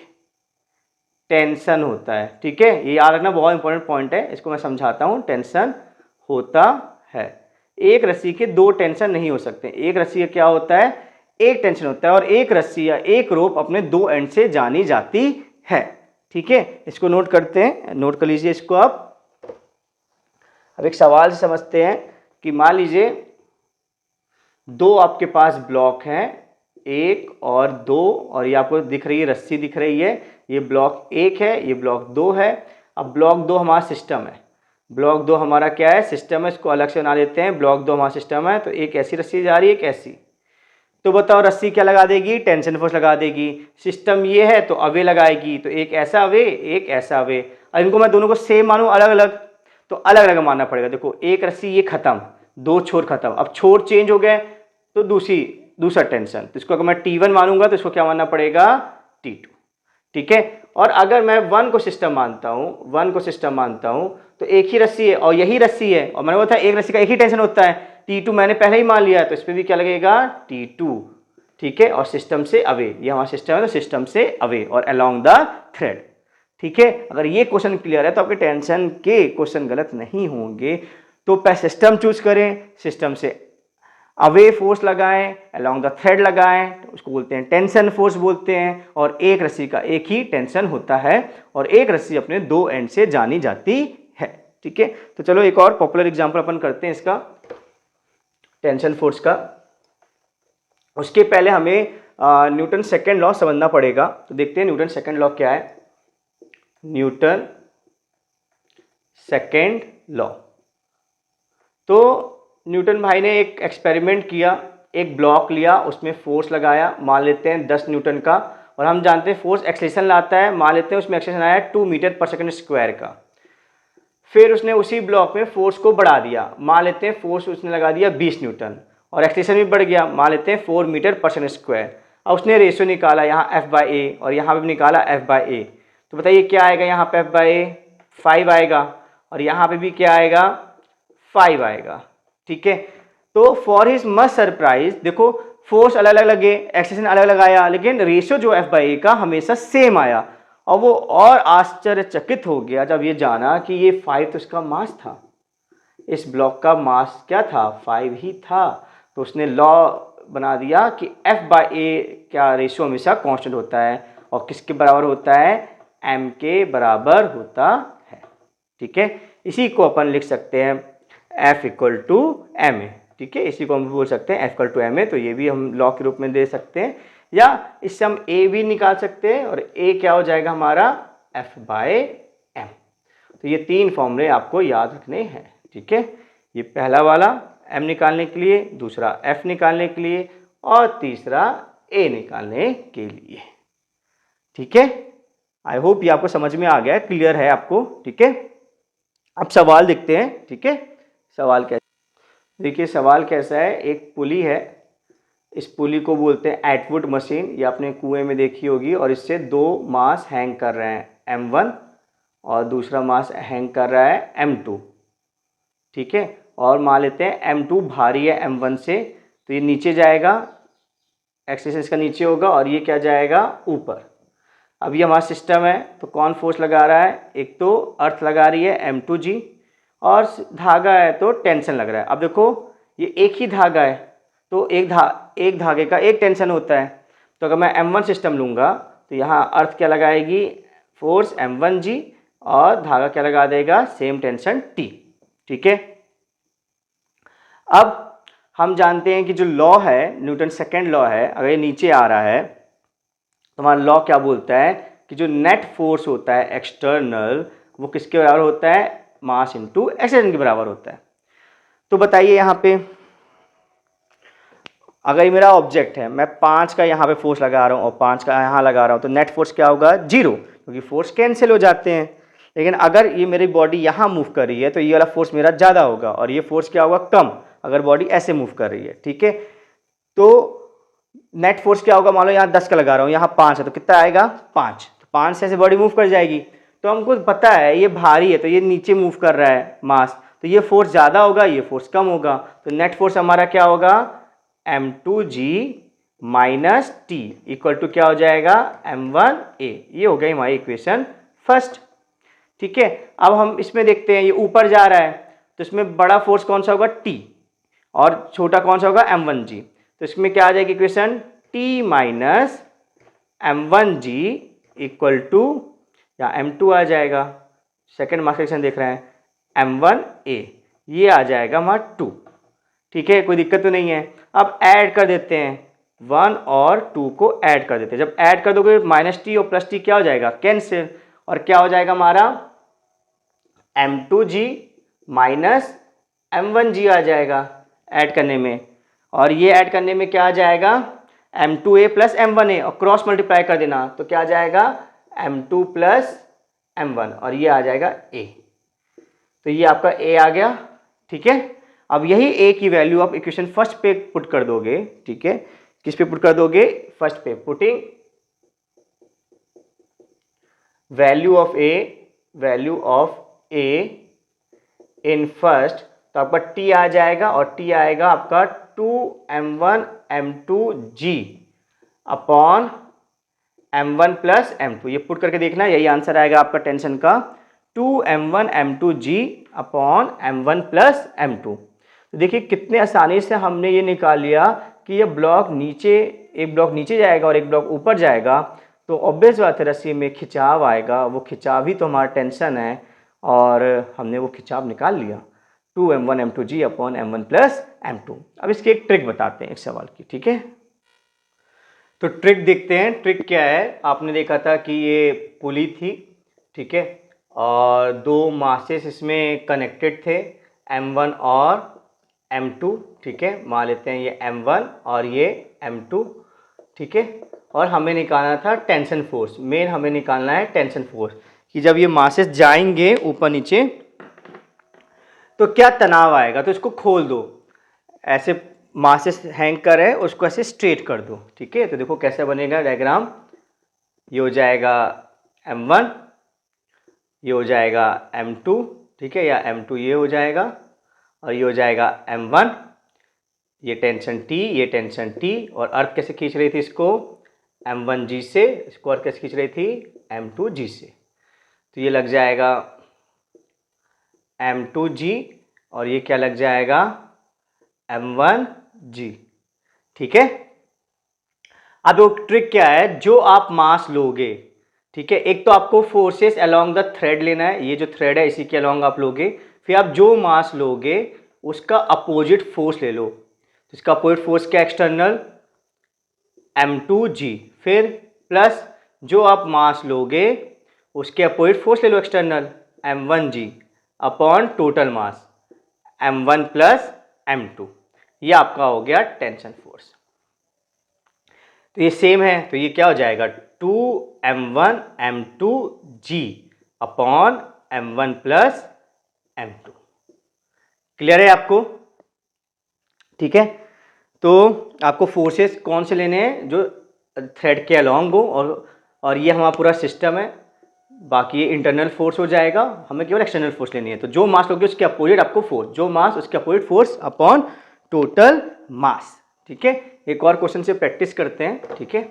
टेंशन होता है। ठीक है, ये याद रखना, बहुत इंपॉर्टेंट पॉइंट है। इसको मैं समझाता हूं। टेंशन होता है। एक रस्सी के दो टेंशन नहीं हो सकते। एक रस्सी का क्या होता है? एक टेंशन होता है। और एक रस्सी या एक रोप अपने दो एंड से जानी जाती है। ठीक है, इसको नोट करते हैं, नोट कर लीजिए इसको आप। अब एक सवाल से समझते हैं कि मान लीजिए दो आपके पास ब्लॉक हैं, एक और दो, और ये आपको दिख रही है रस्सी दिख रही है। ये ब्लॉक एक है, ये ब्लॉक दो है। अब ब्लॉक दो हमारा सिस्टम है। ब्लॉक दो हमारा क्या है? सिस्टम है। इसको अलग से बना देते हैं। ब्लॉक दो हमारा सिस्टम है, तो एक ऐसी रस्सी जा रही है, एक ऐसी। तो बताओ रस्सी क्या लगा देगी? टेंशन फोर्स लगा देगी। सिस्टम ये है तो अवे लगाएगी, तो एक ऐसा अवे, एक ऐसा अवे। और इनको मैं दोनों को सेम मानूं अलग अलग, तो अलग अलग मानना पड़ेगा। देखो एक रस्सी ये खत्म, दो छोर खत्म। अब छोर चेंज हो गए तो दूसरा टेंशन, तो इसको अगर मैं T1 मानूंगा तो इसको क्या मानना पड़ेगा? T2। ठीक है, और अगर मैं वन को सिस्टम मानता हूं, वन को सिस्टम मानता हूं, तो एक ही रस्सी है और यही रस्सी है, और मैंने बोला था एक रस्सी का एक ही टेंशन होता है। T2 मैंने पहले ही मान लिया है, तो इस पर भी क्या लगेगा? T2। ठीक है, और सिस्टम से अवे, ये हमारा सिस्टम है, तो सिस्टम से अवे और अलोंग द थ्रेड। ठीक है, अगर ये क्वेश्चन क्लियर है तो आपके टेंशन के क्वेश्चन गलत नहीं होंगे। तो पहले सिस्टम चूज करें, सिस्टम से अवे फोर्स लगाएं, अलोंग द थ्रेड लगाएं, तो उसको बोलते हैं टेंशन फोर्स बोलते हैं। और एक रस्सी का एक ही टेंशन होता है, और एक रस्सी अपने दो एंड से जानी जाती है। ठीक है, तो चलो एक और पॉपुलर एग्जांपल अपन करते हैं इसका, टेंशन फोर्स का। उसके पहले हमें न्यूटन सेकेंड लॉ समझना पड़ेगा। तो देखते हैं न्यूटन सेकेंड लॉ क्या है। न्यूटन सेकेंड लॉ, तो न्यूटन भाई ने एक एक्सपेरिमेंट किया। एक ब्लॉक लिया, उसमें फोर्स लगाया, मान लेते हैं 10 न्यूटन का। और हम जानते हैं फोर्स एक्सेलेरेशन लाता है, मान लेते हैं उसमें एक्सेलेरेशन आया 2 मीटर पर सेकंड स्क्वायर का। फिर उसने उसी ब्लॉक में फोर्स को बढ़ा दिया, मान लेते हैं फोर्स उसने लगा दिया 20 न्यूटन, और एक्सेलेरेशन भी बढ़ गया, मान लेते हैं 4 मीटर पर सेकंड स्क्वायर। अब उसने रेशियो निकाला यहाँ F/A और यहाँ पे भी निकाला F/A। तो बताइए क्या आएगा? यहाँ पे F/A 5 आएगा, और यहाँ पे भी क्या आएगा? 5 आएगा। ठीक है, तो फॉर हिज मच सरप्राइज, देखो फोर्स अलग अलग लगे, एक्सेलेरेशन अलग अलग आया, लेकिन रेशियो जो एफ बाई ए का हमेशा सेम आया। और वो और आश्चर्यचकित हो गया जब ये जाना कि ये 5 तो इसका मास था, इस ब्लॉक का मास क्या था, 5 ही था। तो उसने लॉ बना दिया कि एफ बाई ए क्या रेशियो हमेशा कांस्टेंट होता है और किसके बराबर होता है, एम के बराबर होता है। ठीक है, इसी को अपन लिख सकते हैं F equal to M A. ठीक है, इसी को हम बोल सकते हैं F equal to M A. तो ये भी हम लॉ के रूप में दे सकते हैं, या इससे हम ए भी निकाल सकते हैं और ए क्या हो जाएगा हमारा, एफ बाय एम। तो ये 3 फॉर्मूले आपको याद रखने हैं। ठीक है, ये पहला वाला एम निकालने के लिए, दूसरा एफ निकालने के लिए और तीसरा ए निकालने के लिए। ठीक है, आई होप ये आपको समझ में आ गया, क्लियर है आपको। ठीक है, अब सवाल देखते हैं। ठीक है, सवाल कैसा, देखिए सवाल कैसा है। एक पुली है, इस पुली को बोलते हैं एटवुड मशीन, ये आपने कुएं में देखी होगी, और इससे 2 मास हैंग कर रहे हैं, M1 और दूसरा मास हैंग कर रहा है M2। ठीक है, और मान लेते हैं M2 भारी है M1 से, तो ये नीचे जाएगा, एक्सेस इसका नीचे होगा और ये क्या जाएगा ऊपर। अब ये हमारा सिस्टम है, तो कौन फोर्स लगा रहा है, एक तो अर्थ लगा रही है M2G, और धागा है तो टेंशन लग रहा है। अब देखो ये एक ही धागा है, तो एक धागे का एक टेंशन होता है। तो अगर मैं M1 सिस्टम लूँगा तो यहाँ अर्थ क्या लगाएगी, फोर्स M1G, और धागा क्या लगा देगा, सेम टेंशन T। ठीक है, अब हम जानते हैं कि जो लॉ है, न्यूटन सेकेंड लॉ है, अगर ये नीचे आ रहा है तो हमारा लॉ क्या बोलता है कि जो नेट फोर्स होता है एक्सटर्नल, वो किसके बराबर होता है, मास इनटू एक्सेलरेशन के बराबर होता है। तो बताइए यहाँ पे, अगर ये मेरा ऑब्जेक्ट है, मैं 5 का यहाँ पे फोर्स लगा रहा हूँ और 5 का यहाँ लगा रहा हूँ, तो नेट फोर्स क्या होगा, 0, क्योंकि फोर्स कैंसिल हो जाते हैं। लेकिन अगर ये मेरी बॉडी यहाँ मूव कर रही है तो ये वाला फोर्स मेरा ज़्यादा होगा और ये फोर्स क्या होगा, कम, अगर बॉडी ऐसे मूव कर रही है। ठीक है, तो नेट फोर्स क्या होगा, मान लो यहाँ 10 का लगा रहा हूँ, यहाँ 5 है, तो कितना आएगा, 5। तो 5 से ऐसे बॉडी मूव कर जाएगी। तो हमको पता है ये भारी है तो ये नीचे मूव कर रहा है मास, तो ये फोर्स ज़्यादा होगा, ये फोर्स कम होगा। तो नेट फोर्स हमारा क्या होगा, M2G minus T equal to क्या हो जाएगा, M1A। ये हो गई हमारी इक्वेशन फर्स्ट। ठीक है, अब हम इसमें देखते हैं, ये ऊपर जा रहा है तो इसमें बड़ा फोर्स कौन सा होगा, T, और छोटा कौन सा होगा, M1G। तो इसमें क्या आ जाएगी equation, T minus M1G equal to, या M2 आ जाएगा, सेकेंड मास इक्वेशन देख रहे हैं, M1A, ये आ जाएगा हमारा 2। ठीक है, कोई दिक्कत तो नहीं है। अब ऐड कर देते हैं, 1 और 2 को ऐड कर देते हैं। जब ऐड कर दोगे -T और +T क्या हो जाएगा, कैंसिल, और क्या हो जाएगा हमारा, M2G माइनस M1G आ जाएगा ऐड करने में, और ये ऐड करने में क्या आ जाएगा, M2A प्लस M1A, और क्रॉस मल्टीप्लाई कर देना तो क्या आ जाएगा, M2 प्लस M1, और ये आ जाएगा A। तो ये आपका A आ गया। ठीक है, अब यही A की वैल्यू आप इक्वेशन फर्स्ट पे पुट कर दोगे। ठीक है, किस पे पुट कर दोगे, फर्स्ट पे, putting value of A in first, तो आपका T आ जाएगा, और T आएगा आपका 2M1 M2G upon M1 plus M2। ये पुट करके देखना, यही आंसर आएगा आपका टेंशन का, 2M1 M2G upon M1 plus M2। तो देखिए कितने आसानी से हमने ये निकाल लिया कि ये ब्लॉक नीचे, एक ब्लॉक नीचे जाएगा और एक ब्लॉक ऊपर जाएगा, तो ऑब्वियस बात है रस्सी में खिंचाव आएगा, वो खिंचाव ही तो हमारा टेंशन है, और हमने वो खिंचाव निकाल लिया, 2M1 M2G upon M1 plus M2। अब इसकी एक ट्रिक बताते हैं एक सवाल की। ठीक है, तो ट्रिक देखते हैं, ट्रिक क्या है। आपने देखा था कि ये पुली थी, ठीक है, और 2 मासेस इसमें कनेक्टेड थे, M1 और M2। ठीक है, मान लेते हैं ये M1 और ये M2। ठीक है, और हमें निकालना था टेंशन फोर्स, मेन हमें निकालना है टेंशन फोर्स, कि जब ये मासेस जाएंगे ऊपर नीचे तो क्या तनाव आएगा। तो इसको खोल दो, ऐसे मासेस हैंग कर है उसको ऐसे स्ट्रेट कर दो। ठीक है, तो देखो कैसे बनेगा डायग्राम, ये हो जाएगा M1, ये हो जाएगा M2, ठीक है, या M2 ये हो जाएगा, और ये हो जाएगा M1। ये टेंशन T, ये टेंशन T, और अर्थ कैसे खींच रही थी इसको, M1G से, इसको अर्थ कैसे खींच रही थी, M2G से। तो ये लग जाएगा M2G और ये क्या लग जाएगा, M1G। ठीक है। अब वो ट्रिक क्या है, जो आप मास लोगे, ठीक है, एक तो आपको फोर्सेस अलोंग द थ्रेड लेना है, ये जो थ्रेड है इसी के अलोंग आप लोगे, फिर आप जो मास लोगे उसका अपोजिट फोर्स ले लो। तो इसका अपोजिट फोर्स क्या, एक्सटर्नल M2G, फिर प्लस जो आप मास लोगे उसके अपोजिट फोर्स ले लो external M1G upon total mass M1 plus M2। ये आपका हो गया टेंशन फोर्स। तो ये सेम है, तो ये क्या हो जाएगा, 2M1 M2G upon M1 plus M2। Clear है आपको? ठीक है। तो आपको फोर्सेस कौन से लेने हैं, जो थ्रेड के अलोंग हो, और ये हमारा पूरा सिस्टम है, बाकी ये इंटरनल फोर्स हो जाएगा, हमें केवल एक्सटर्नल फोर्स लेनी है। तो जो मास लोगे उसके अपोजिट आपको फोर्स, जो मास उसके अपोजिट फोर्स अपॉन टोटल मास। ठीक है। एक और क्वेश्चन से प्रैक्टिस करते हैं। ठीक है।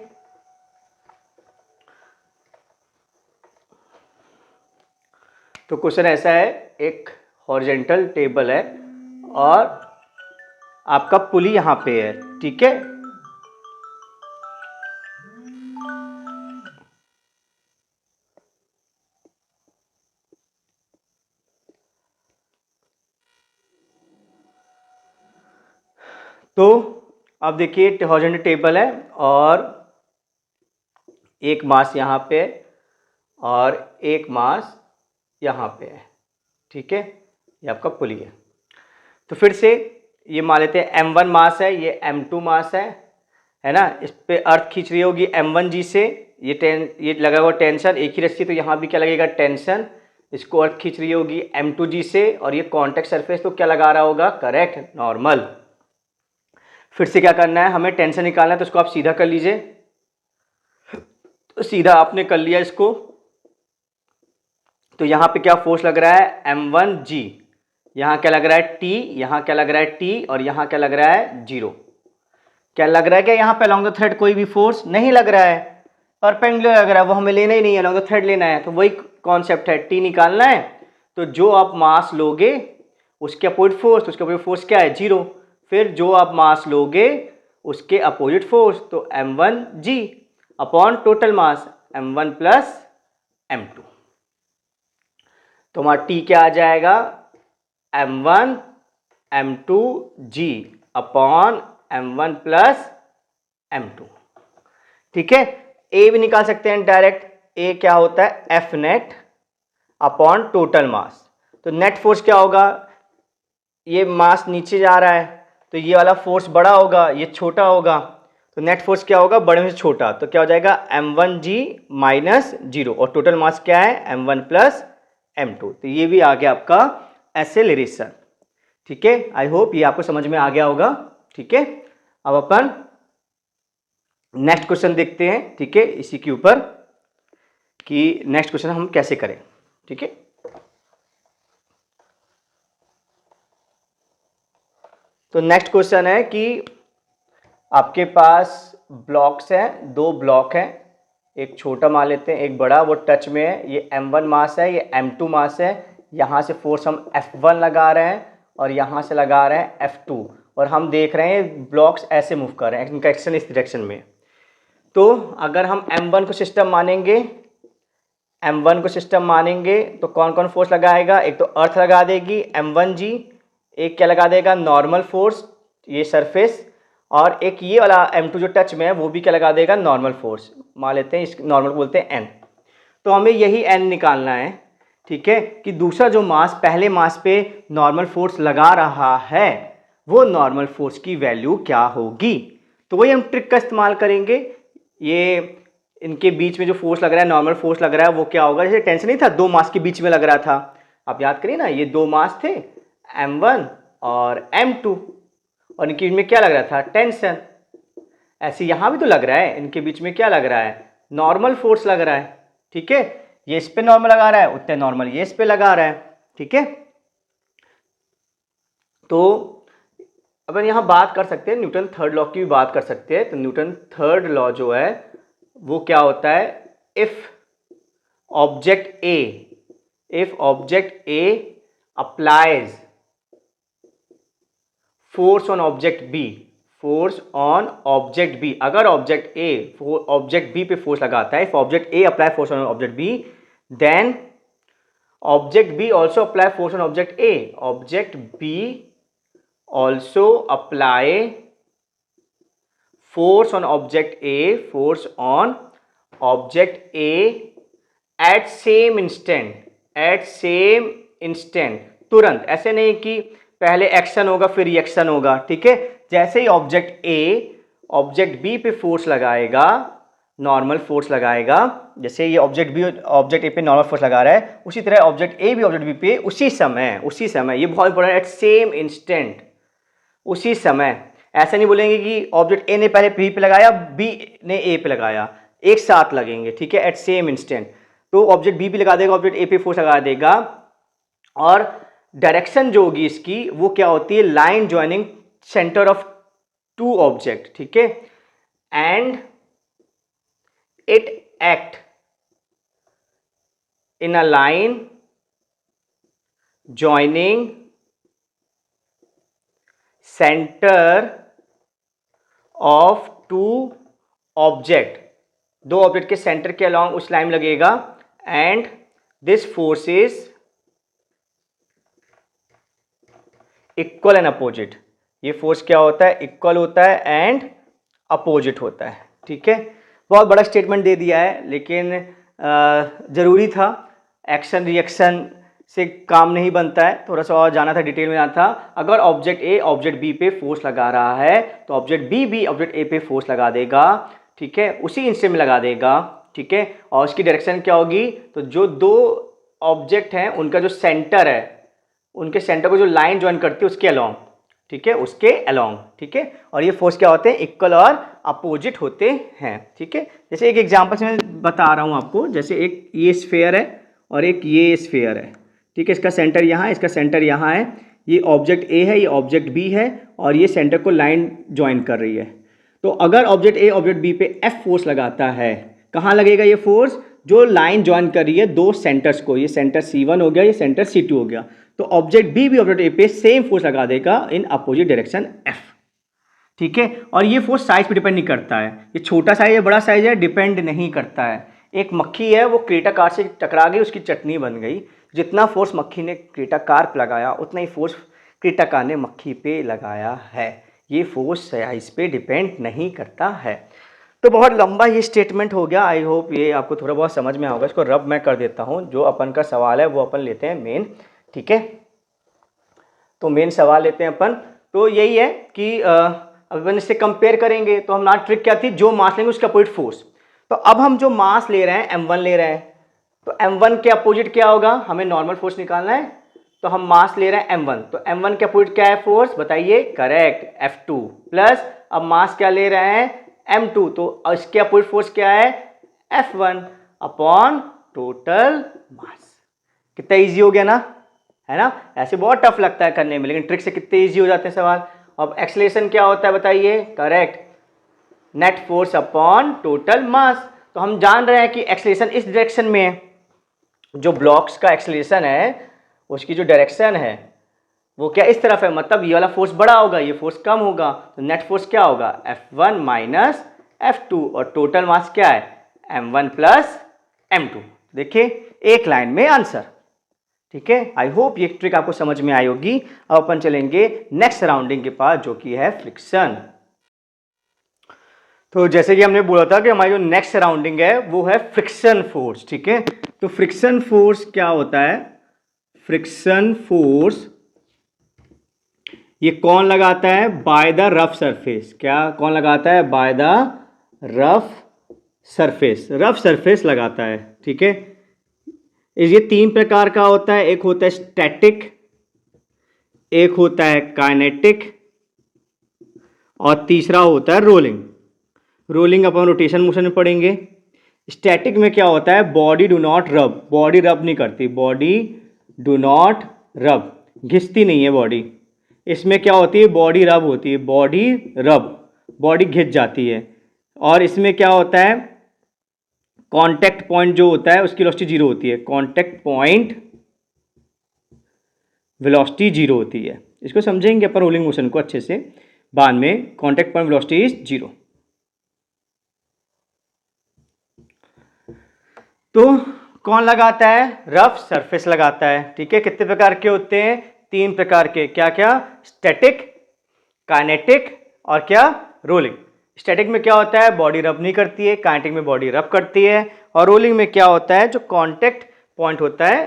तो क्वेश्चन ऐसा है, एक हॉरिजॉन्टल टेबल है और आपका पुली यहां पे है। ठीक है। तो अब देखिए हॉरिजॉन्टल टेबल है और एक मास यहाँ पे और एक मास यहाँ पे है। ठीक है। ये आपका पुली है। तो फिर से ये मान लेते हैं M1 मास है, ये M2 मास है ना। इस पे अर्थ खींच रही होगी M1G से, ये लगा हुआ टेंशन एक ही रस्सी, तो यहाँ भी क्या लगेगा, टेंशन। इसको अर्थ खींच रही होगी M2G से, और ये कॉन्टैक्ट सरफेस तो क्या लगा रहा होगा, करेक्ट, नॉर्मल। फिर से क्या करना है, हमें टेंशन निकालना है, तो इसको आप सीधा कर लीजिए। तो सीधा आपने कर लिया इसको, तो यहाँ पे क्या फोर्स लग रहा है, M1G, यहाँ क्या लग रहा है T, यहाँ क्या लग रहा है T, और यहाँ क्या लग रहा है 0। क्या लग रहा है, क्या यहाँ पे अलोंग द थ्रेड कोई भी फोर्स नहीं लग रहा है, परपेंडिकुलर लग रहा है, वो हमें लेना ही नहीं है, अलोंग द थ्रेड लेना है। तो वही कॉन्सेप्ट है, T निकालना है, तो जो आप मास लोगे उसके अपोजिट फोर्स, उसके अपोजिट फोर्स क्या है, 0। फिर जो आप मास लोगे उसके अपोजिट फोर्स, तो M1G upon total mass M1 plus M2। तो हमारा T क्या आ जाएगा, M1 M2G upon M1 plus M2। ठीक है। ए भी निकाल सकते हैं डायरेक्ट, ए क्या होता है, F नेट अपॉन टोटल मास। तो नेट फोर्स क्या होगा, ये मास नीचे जा रहा है तो ये वाला फोर्स बड़ा होगा, ये छोटा होगा, तो नेट फोर्स क्या होगा, बड़े में से छोटा, तो क्या हो जाएगा M1G माइनस 0, और टोटल मास क्या है, M1 प्लस M2। तो ये भी आ गया आपका एक्सेलरेशन। ठीक है। आई होप ये आपको समझ में आ गया होगा। ठीक है। अब अपन नेक्स्ट क्वेश्चन देखते हैं। ठीक है। इसी के ऊपर कि नेक्स्ट क्वेश्चन हम कैसे करें। ठीक है। तो नेक्स्ट क्वेश्चन है कि आपके पास ब्लॉक्स हैं, 2 ब्लॉक हैं, एक छोटा मान लेते हैं एक बड़ा, वो टच में है, ये M1 मास है, ये M2 मास है, यहाँ से फोर्स हम F1 लगा रहे हैं और यहाँ से लगा रहे हैं F2, और हम देख रहे हैं ब्लॉक्स ऐसे मूव कर रहे हैं, इनका एक्शन इस डायरेक्शन में। तो अगर हम M1 को सिस्टम मानेंगे, M1 को सिस्टम मानेंगे तो कौन कौन फोर्स लगाएगा, एक तो अर्थ लगा देगी M1G, एक क्या लगा देगा, नॉर्मल फोर्स, ये सरफेस, और एक ये वाला M2 जो टच में है वो भी क्या लगा देगा, नॉर्मल फोर्स, मान लेते हैं इस नॉर्मल बोलते हैं N। तो हमें यही N निकालना है। ठीक है। कि दूसरा जो मास पहले मास पे नॉर्मल फोर्स लगा रहा है वो नॉर्मल फोर्स की वैल्यू क्या होगी। तो वही हम ट्रिक का इस्तेमाल करेंगे। ये इनके बीच में जो फोर्स लग रहा है, नॉर्मल फोर्स लग रहा है, वो क्या होगा, जैसे टेंशन नहीं था, 2 मास के बीच में लग रहा था, आप याद करिए ना, ये 2 मास थे M1 और M2, और इनके बीच में क्या लग रहा था, टेंशन। ऐसे यहाँ भी तो लग रहा है, इनके बीच में क्या लग रहा है, नॉर्मल फोर्स लग रहा है। ठीक है। ये इस पे नॉर्मल लगा रहा है, उतने नॉर्मल ये इस पे लगा रहा है। ठीक है। तो अपन यहाँ बात कर सकते हैं न्यूटन थर्ड लॉ की भी बात कर सकते हैं। तो न्यूटन थर्ड लॉ जो है वो क्या होता है, if object A applies force on object B, अगर ऑब्जेक्ट बी पे फोर्स लगाता है, if object A apply force on object B, then object B also apply force on object A, at same instant, तुरंत। ऐसे नहीं कि पहले action होगा फिर रिएक्शन होगा, ठीक है। जैसे ही ऑब्जेक्ट बी पे फोर्स लगाएगा, नॉर्मल फोर्स लगाएगा, जैसे ये ऑब्जेक्ट ए पे नॉर्मल फोर्स लगा रहा है, उसी तरह ऑब्जेक्ट ए भी ऑब्जेक्ट बी पे उसी समय, ये बहुत इंपॉर्टेंट, एट सेम इंस्टेंट, उसी समय। ऐसा नहीं बोलेंगे कि ऑब्जेक्ट ए ने पहले बी पे लगाया, बी ने ए पे लगाया, एक साथ लगेंगे, ठीक है, एट सेम इंस्टेंट। तो ऑब्जेक्ट बी पे लगा देगा, ऑब्जेक्ट ए पे फोर्स लगा देगा, और डायरेक्शन जो होगी इसकी वो क्या होती है, line joining centre of two object, ठीक है, and it act in a line joining centre of two object, दो ऑब्जेक्ट के सेंटर के अलॉन्ग उस लाइन लगेगा, and this force is equal and opposite. ये फोर्स क्या होता है, इक्वल होता है एंड अपोजिट होता है, ठीक है। बहुत बड़ा स्टेटमेंट दे दिया है, लेकिन ज़रूरी था, एक्शन रिएक्शन से काम नहीं बनता है, थोड़ा सा और जाना था, डिटेल में जाना था। अगर ऑब्जेक्ट ए ऑब्जेक्ट बी पे फोर्स लगा रहा है तो ऑब्जेक्ट बी भी ऑब्जेक्ट ए पे फोर्स लगा देगा, ठीक है, उसी इंस्टेंट में लगा देगा, ठीक है। और उसकी डायरेक्शन क्या होगी, तो जो दो ऑब्जेक्ट हैं उनका जो सेंटर है, उनके सेंटर को जो लाइन ज्वाइन करती है उसके अलॉन्ग, ठीक है, उसके अलॉन्ग, ठीक है। और ये फोर्स क्या होते हैं, इक्वल और अपोजिट होते हैं, ठीक है। जैसे एक एग्जांपल से मैं बता रहा हूँ आपको, जैसे एक ये स्फेयर है और एक ये स्फेयर है, ठीक है, इसका सेंटर यहाँ है, इसका सेंटर यहाँ है, ये ऑब्जेक्ट ए है, ये ऑब्जेक्ट बी है, और ये सेंटर को लाइन ज्वाइन कर रही है। तो अगर ऑब्जेक्ट ए ऑब्जेक्ट बी पे एफ फोर्स लगाता है, कहाँ लगेगा ये फोर्स, जो लाइन ज्वाइन कर रही है दो सेंटर्स को, ये सेंटर C1 हो गया, ये सेंटर C2 हो गया, तो ऑब्जेक्ट बी भी ऑब्जेक्ट ए पे सेम फोर्स लगा देगा इन अपोजिट डायरेक्शन F, ठीक है। और ये फोर्स साइज पे डिपेंड नहीं करता है, ये छोटा साइज है बड़ा साइज है डिपेंड नहीं करता है। एक मक्खी है, वो क्रेटाकार से टकरा गई, उसकी चटनी बन गई, जितना फोर्स मक्खी ने क्रेटाकार पे लगाया उतना ही फोर्स क्रेटाकार ने मक्खी पे लगाया है। ये फोर्स साइज पे डिपेंड नहीं करता है। तो बहुत लंबा ये स्टेटमेंट हो गया, आई होप ये आपको थोड़ा बहुत समझ में होगा। इसको रब मैं कर देता हूँ, जो अपन का सवाल है वो अपन लेते हैं मेन, ठीक है। तो मेन सवाल लेते हैं अपन, तो यही है कि अब अपन इससे कंपेयर करेंगे, तो हमारा ट्रिक क्या थी, जो मास लेंगे उसका अपोजिट फोर्स। तो अब हम जो मास ले रहे हैं m1 ले रहे हैं, तो m1 के अपोजिट क्या होगा, हमें नॉर्मल फोर्स निकालना है, तो हम मास ले रहे हैं m1, तो m1 के अपोजिट क्या है फोर्स, बताइए, करेक्ट, F2, प्लस अब मास क्या ले रहे हैं m2, तो इसके अपोजिट फोर्स क्या है, F1 अपॉन टोटल मास। कितना इजी हो गया ना, है ना। ऐसे बहुत टफ लगता है करने में, लेकिन ट्रिक से कितने इजी हो जाते हैं सवाल। अब एक्सेलरेशन क्या होता है बताइए, correct, net force upon total मास। तो हम जान रहे हैं कि एक्सेलरेशन इस डायरेक्शन में है, जो ब्लॉक्स का एक्सेलरेशन है उसकी जो डायरेक्शन है वो क्या इस तरफ है, मतलब ये वाला फोर्स बड़ा होगा, ये फोर्स कम होगा, तो नेट फोर्स क्या होगा, F1 माइनस F2, और टोटल मास क्या है, M1 प्लस M2। देखिए एक लाइन में आंसर, ठीक है। आई होप ये ट्रिक आपको समझ में आई होगी। अब अपन चलेंगे नेक्स्ट सराउंडिंग के पास, जो कि है फ्रिक्शन। तो जैसे कि हमने बोला था कि हमारी जो नेक्स्ट सराउंडिंग है वो है फ्रिक्शन फोर्स, ठीक है। तो फ्रिक्शन फोर्स क्या होता है, फ्रिक्शन फोर्स ये कौन लगाता है, बाय द रफ सरफेस। क्या कौन लगाता है, बाय द रफ सरफेस लगाता है, ठीक है। ये तीन प्रकार का होता है, एक होता है स्टैटिक, एक होता है काइनेटिक, और तीसरा होता है रोलिंग अपन रोटेशन मोशन में पढ़ेंगे। स्टैटिक में क्या होता है, बॉडी डू नॉट रब, बॉडी रब नहीं करती, बॉडी डू नॉट रब, घिसती नहीं है बॉडी, इसमें क्या होती है, बॉडी रब होती है, बॉडी रब, बॉडी घिस जाती है। और इसमें क्या होता है, कांटेक्ट पॉइंट जो होता है उसकी वेलोसिटी जीरो होती है, कांटेक्ट पॉइंट वेलोसिटी जीरो होती है। इसको समझेंगे अपन रोलिंग मोशन को अच्छे से बाद में। Contact point velocity is zero. तो कौन लगाता है, रफ सरफेस लगाता है। ठीक है, कितने प्रकार के होते हैं, 3 प्रकार के। क्या क्या, स्टैटिक, काइनेटिक और क्या, रोलिंग। स्टैटिक में क्या होता है, बॉडी रब नहीं करती है, काइनेटिक में बॉडी रब करती है, और रोलिंग में क्या होता है, जो कांटेक्ट पॉइंट होता है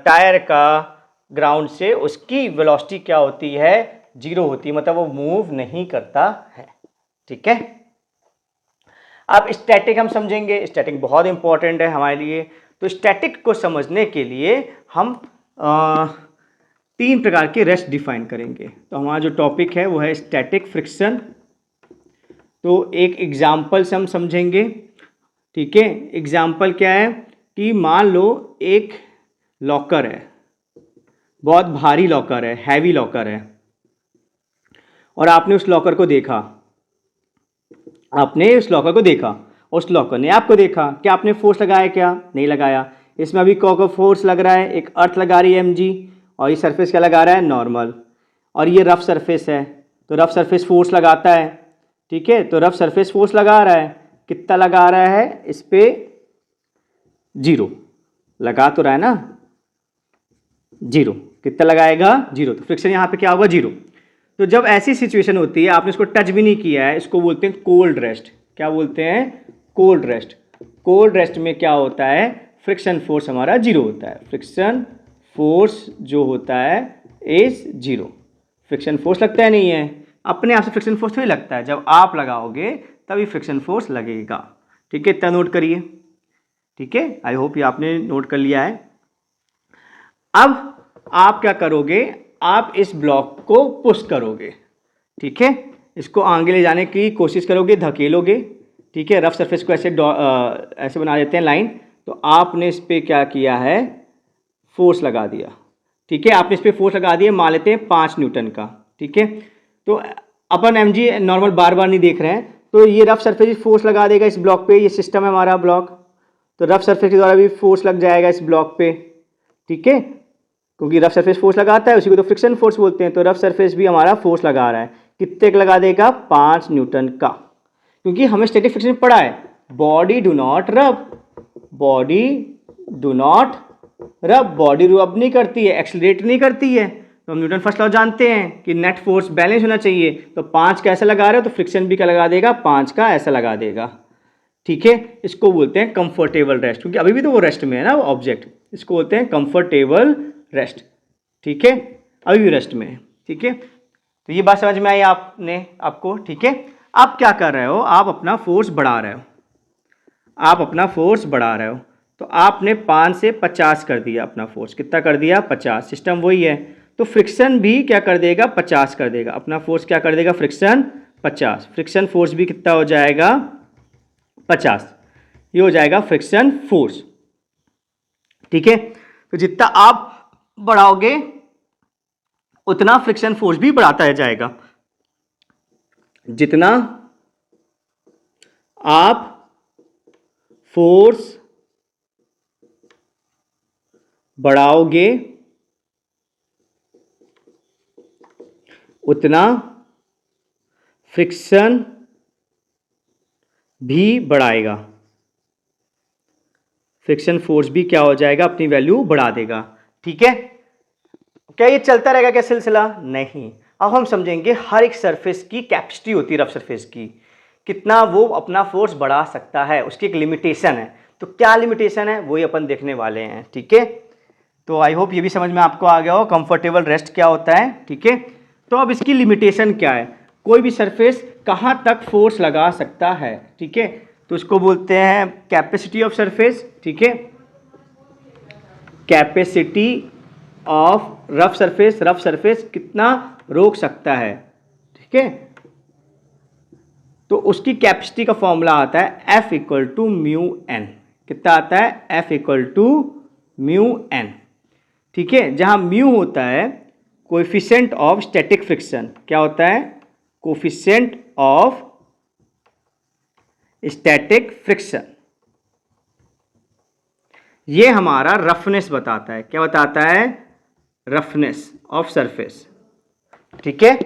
टायर का ग्राउंड से, उसकी वेलोसिटी क्या होती है, जीरो होती है, मतलब वो मूव नहीं करता है। ठीक है, अब स्टैटिक हम समझेंगे। स्टैटिक बहुत इंपॉर्टेंट है हमारे लिए। तो स्टैटिक को समझने के लिए हम 3 प्रकार के रेस्ट डिफाइन करेंगे। तो हमारा जो टॉपिक है वो है स्टैटिक फ्रिक्शन। तो एक एग्जाम्पल से हम समझेंगे। ठीक है, एग्जाम्पल क्या है कि मान लो एक लॉकर है, बहुत भारी लॉकर है, हैवी लॉकर है, और आपने उस लॉकर को देखा, आपने उस लॉकर को देखा, उस लॉकर ने आपको देखा। क्या आपने फोर्स लगाया, क्या नहीं लगाया। इसमें अभी को फोर्स लग रहा है, एक अर्थ लगा रही है mg, और ये सरफेस क्या लगा रहा है, नॉर्मल, और ये रफ सरफेस है, तो रफ सरफेस फोर्स लगाता है। ठीक है, तो रफ सरफेस फोर्स लगा रहा है, कितना लगा रहा है, इस पे जीरो लगा तो रहा है ना, जीरो, कितना लगाएगा, जीरो। तो फ्रिक्शन यहाँ पे क्या होगा, जीरो। तो जब ऐसी सिचुएशन होती है, आपने इसको टच भी नहीं किया है, इसको बोलते हैं कोल्ड रेस्ट। क्या बोलते हैं, कोल्ड रेस्ट। कोल्ड रेस्ट में क्या होता है, फ्रिक्शन फोर्स हमारा जीरो होता है। फ्रिक्शन फोर्स जो होता है इज जीरो। फ्रिक्शन फोर्स लगता है, नहीं है, अपने आप से फ्रिक्शन फोर्स थोड़ी लगता है, जब आप लगाओगे तभी फ्रिक्शन फोर्स लगेगा। ठीक है, इतना नोट करिए। ठीक है, आई होप ये आपने नोट कर लिया है। अब आप क्या करोगे, आप इस ब्लॉक को पुश करोगे। ठीक है, इसको आगे ले जाने की कोशिश करोगे, धकेलोगे। ठीक है, रफ सरफेस को ऐसे ऐसे बना देते हैं लाइन। तो आपने इस पर क्या किया है, फोर्स लगा दिया। ठीक है, आपने इस पर फोर्स लगा दिया, मान लेते हैं 5 न्यूटन का। ठीक है, तो अपन mg नॉर्मल बार बार नहीं देख रहे हैं, तो ये रफ सरफेस फोर्स लगा देगा इस ब्लॉक पे। ये सिस्टम है हमारा ब्लॉक, तो रफ सरफेस के द्वारा भी फोर्स लग जाएगा इस ब्लॉक पे। ठीक है, क्योंकि रफ सरफेस फोर्स लगाता है, उसी को तो फ्रिक्शन फोर्स बोलते हैं। तो रफ सरफेस भी हमारा फोर्स लगा रहा है, कितने का लगा देगा, 5 न्यूटन का। क्योंकि हमें स्टैटिक फ्रिक्शन पढ़ा है, बॉडी डू नॉट रब, बॉडी डू नॉट रब, बॉडी रब नहीं करती है, एक्सीलरेट नहीं करती है। तो हम न्यूटन फर्स्ट लॉ जानते हैं कि नेट फोर्स बैलेंस होना चाहिए। तो 5 का ऐसा लगा रहे हो तो फ्रिक्शन भी क्या लगा देगा, 5 का ऐसा लगा देगा। ठीक है, इसको बोलते हैं कंफर्टेबल रेस्ट, क्योंकि अभी भी तो वो रेस्ट में है ना वो ऑब्जेक्ट। इसको बोलते हैं कंफर्टेबल रेस्ट। ठीक है, अभी भी रेस्ट में है। ठीक है, तो ये बात समझ में आई आपको। ठीक है, आप क्या कर रहे हो, आप अपना फोर्स बढ़ा रहे हो, आप अपना फोर्स बढ़ा रहे हो। तो आपने 5 से 50 कर दिया अपना फोर्स, कितना कर दिया, 50। सिस्टम वही है, तो फ्रिक्शन भी क्या कर देगा, 50 कर देगा। अपना फोर्स क्या कर देगा, फ्रिक्शन 50। फ्रिक्शन फोर्स भी कितना हो जाएगा, 50। ये हो जाएगा फ्रिक्शन फोर्स। ठीक है, तो जितना आप बढ़ाओगे उतना फ्रिक्शन फोर्स भी बढ़ाता जाएगा। जितना आप फोर्स बढ़ाओगे उतना फ्रिक्शन भी बढ़ाएगा। फ्रिक्शन फोर्स भी क्या हो जाएगा, अपनी वैल्यू बढ़ा देगा। ठीक है, क्या ये चलता रहेगा क्या सिलसिला, नहीं। अब हम समझेंगे हर एक सरफेस की कैपेसिटी होती है, रफ सरफेस की, कितना वो अपना फोर्स बढ़ा सकता है, उसकी एक लिमिटेशन है। तो क्या लिमिटेशन है, वही अपन देखने वाले हैं। ठीक है, तो आई होप ये भी समझ में आपको आ गया हो कंफर्टेबल रेस्ट क्या होता है। ठीक है, तो अब इसकी लिमिटेशन क्या है, कोई भी सरफेस कहाँ तक फोर्स लगा सकता है। ठीक है, तो इसको बोलते हैं कैपेसिटी ऑफ सरफेस। ठीक है, capacity of rough surface, rough surface कितना रोक सकता है। ठीक है, तो उसकी कैपेसिटी का फॉर्मूला आता है F equal to mu N. कितना आता है, F equal to mu N. ठीक है, जहां म्यू होता है कोएफिशिएंट ऑफ स्टैटिक फ्रिक्शन। क्या होता है? Coefficient of static friction. ये हमारा रफनेस बताता है। क्या बताता है? Roughness of surface. ठीक है,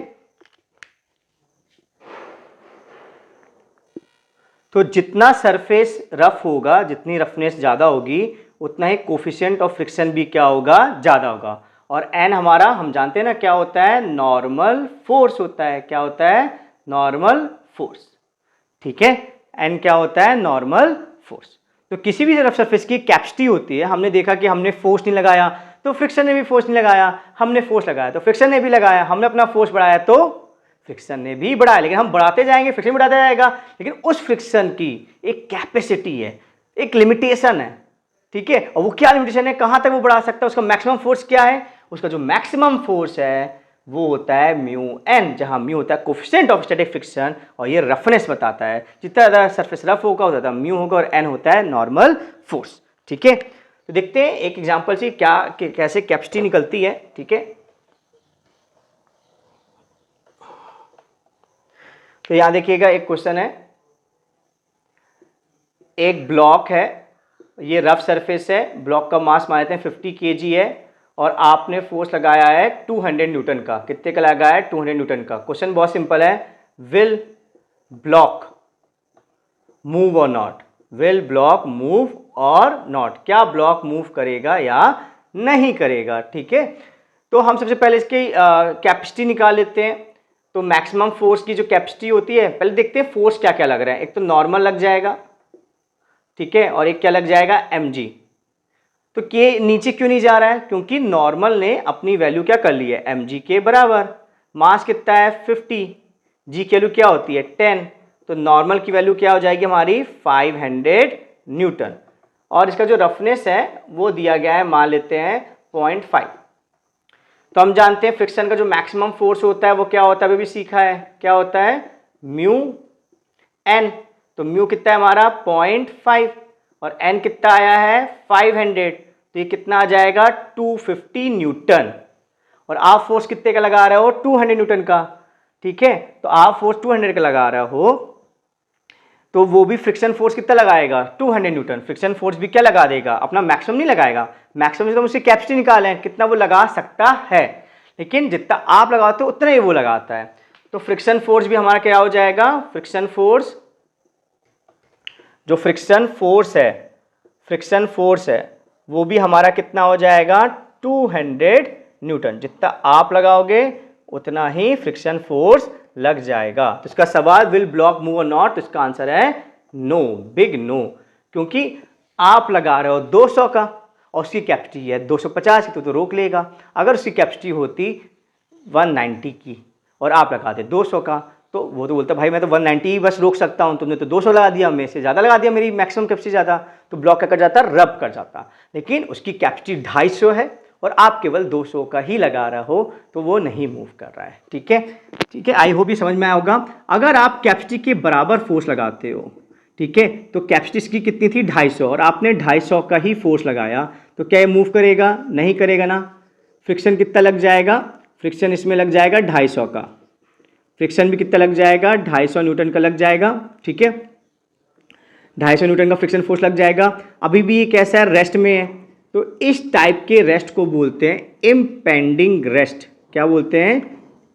तो जितना सरफेस रफ होगा, जितनी रफनेस ज़्यादा होगी, उतना ही कोफिशिएंट ऑफ फ्रिक्शन भी क्या होगा? ज़्यादा होगा। और एन हमारा हम जानते हैं ना क्या होता है? नॉर्मल फोर्स होता है। क्या होता है? Normal force. ठीक है, एन क्या होता है? Normal force. तो किसी भी रफ सरफेस की कैपेसिटी होती है। हमने देखा कि हमने फोर्स नहीं लगाया तो फ्रिक्शन ने भी फोर्स नहीं लगाया, हमने फोर्स लगाया तो फ्रिक्शन ने भी लगाया, हमने अपना फोर्स बढ़ाया तो फ्रिक्शन ने भी बढ़ाया। लेकिन हम बढ़ाते जाएंगे, फ्रिक्शन बढ़ाता जाएगा, लेकिन उस फ्रिक्शन की एक कैपेसिटी है, एक लिमिटेशन है। ठीक है, और वो क्या लिमिटेशन है? कहां तक वो बढ़ा सकता है? उसका मैक्सिमम फोर्स क्या है? उसका जो मैक्सिमम फोर्स है वो होता है म्यू एन, जहां म्यू होता है कोफिशिएंट ऑफ स्टैटिक फ्रिक्शन और ये रफनेस बताता है। जितना ज़्यादा सरफेस रफ होगा उतना म्यू होगा और एन होता है नॉर्मल फोर्स। ठीक है, तो देखते हैं एक एग्जांपल से क्या कैसे कैपेसिटी निकलती है। ठीक है, तो यहां देखिएगा एक क्वेश्चन है, एक ब्लॉक है, ये रफ सरफेस है, ब्लॉक का मास मान लेते हैं 50 kg है और आपने फोर्स लगाया है 200 न्यूटन का। कितने का लगाया है? 200 न्यूटन का। क्वेश्चन बहुत सिंपल है, विल ब्लॉक मूव और नॉट? विल ब्लॉक मूव और नॉट? क्या ब्लॉक मूव करेगा या नहीं करेगा? ठीक है, तो हम सबसे पहले इसकी कैपेसिटी निकाल लेते हैं। तो मैक्सिमम फोर्स की जो कैपेसिटी होती है, पहले देखते हैं फोर्स क्या क्या लग रहा है। एक तो नॉर्मल लग जाएगा, ठीक है, और एक क्या लग जाएगा? mg। तो के नीचे क्यों नहीं जा रहा है? क्योंकि नॉर्मल ने अपनी वैल्यू क्या कर ली है? mg के बराबर। मास कितना है? 50। जी की वैल्यू क्या होती है? 10। तो नॉर्मल की वैल्यू क्या हो जाएगी हमारी? 500 न्यूटन। और इसका जो रफनेस है वो दिया गया है, मान लेते हैं 0.5। तो हम जानते हैं फ्रिक्शन का जो मैक्सिमम फोर्स होता है वो क्या होता है? अभी भी सीखा है, क्या होता है? Mu N. तो म्यू कितना है हमारा? 0.5 और एन कितना आया है? 500। तो ये कितना आ जाएगा? 250 न्यूटन। और आप फोर्स कितने का लगा रहे हो? 200 न्यूटन का। ठीक है, तो आप फोर्स 200 का लगा रहे हो तो वो भी फ्रिक्शन फोर्स कितना लगाएगा? 200 न्यूटन। फ्रिक्शन फोर्स भी क्या लगा देगा? अपना मैक्सिमम नहीं लगाएगा। मैक्सिमम से तो उसकी कैपेसिटी निकालें कितना वो लगा सकता है, लेकिन जितना आप लगाते हो उतना ही वो लगाता है। तो फ्रिक्शन फोर्स भी हमारा क्या हो जाएगा? फ्रिक्शन फोर्स, जो फ्रिक्शन फोर्स है वो भी हमारा कितना हो जाएगा? 200 न्यूटन। जितना आप लगाओगे उतना ही फ्रिक्शन फोर्स लग जाएगा। तो इसका सवाल विल ब्लॉक मूव और नॉट? तो इसका आंसर है नो, बिग नो। क्योंकि आप लगा रहे हो 200 का और उसकी कैपेसिटी है 250 की, तो रोक लेगा। अगर उसकी कैपेसिटी होती 190 की और आप लगाते 200 का, तो वो तो बोलता भाई मैं तो 190 ही बस रोक सकता हूं, तुमने तो 200 लगा दिया, मैं से ज़्यादा लगा दिया, मेरी मैक्सिमम कैपेसिटी ज़्यादा। तो ब्लॉक क्या कर जाता? रब कर जाता। लेकिन उसकी कैपेसिटी 250 है और आप केवल 200 का ही लगा रहा हो तो वो नहीं मूव कर रहा है। ठीक है, ठीक है, आई होप ये समझ में आया होगा। अगर आप कैपेसिटी के बराबर फोर्स लगाते हो, ठीक है, तो कैपेसिटी इसकी कितनी थी? 250 और आपने 250 का ही फोर्स लगाया, तो क्या ये मूव करेगा? नहीं करेगा ना। फ्रिक्शन कितना लग जाएगा? फ्रिक्शन इसमें लग जाएगा 250 का। फ्रिक्शन भी कितना लग जाएगा? 250 न्यूटन का लग जाएगा। ठीक है, 250 न्यूटन का फ्रिक्शन फोर्स लग जाएगा। अभी भी ये कैसा है? रेस्ट में है। तो इस टाइप के रेस्ट को बोलते हैं इम्पेंडिंग रेस्ट। क्या बोलते हैं?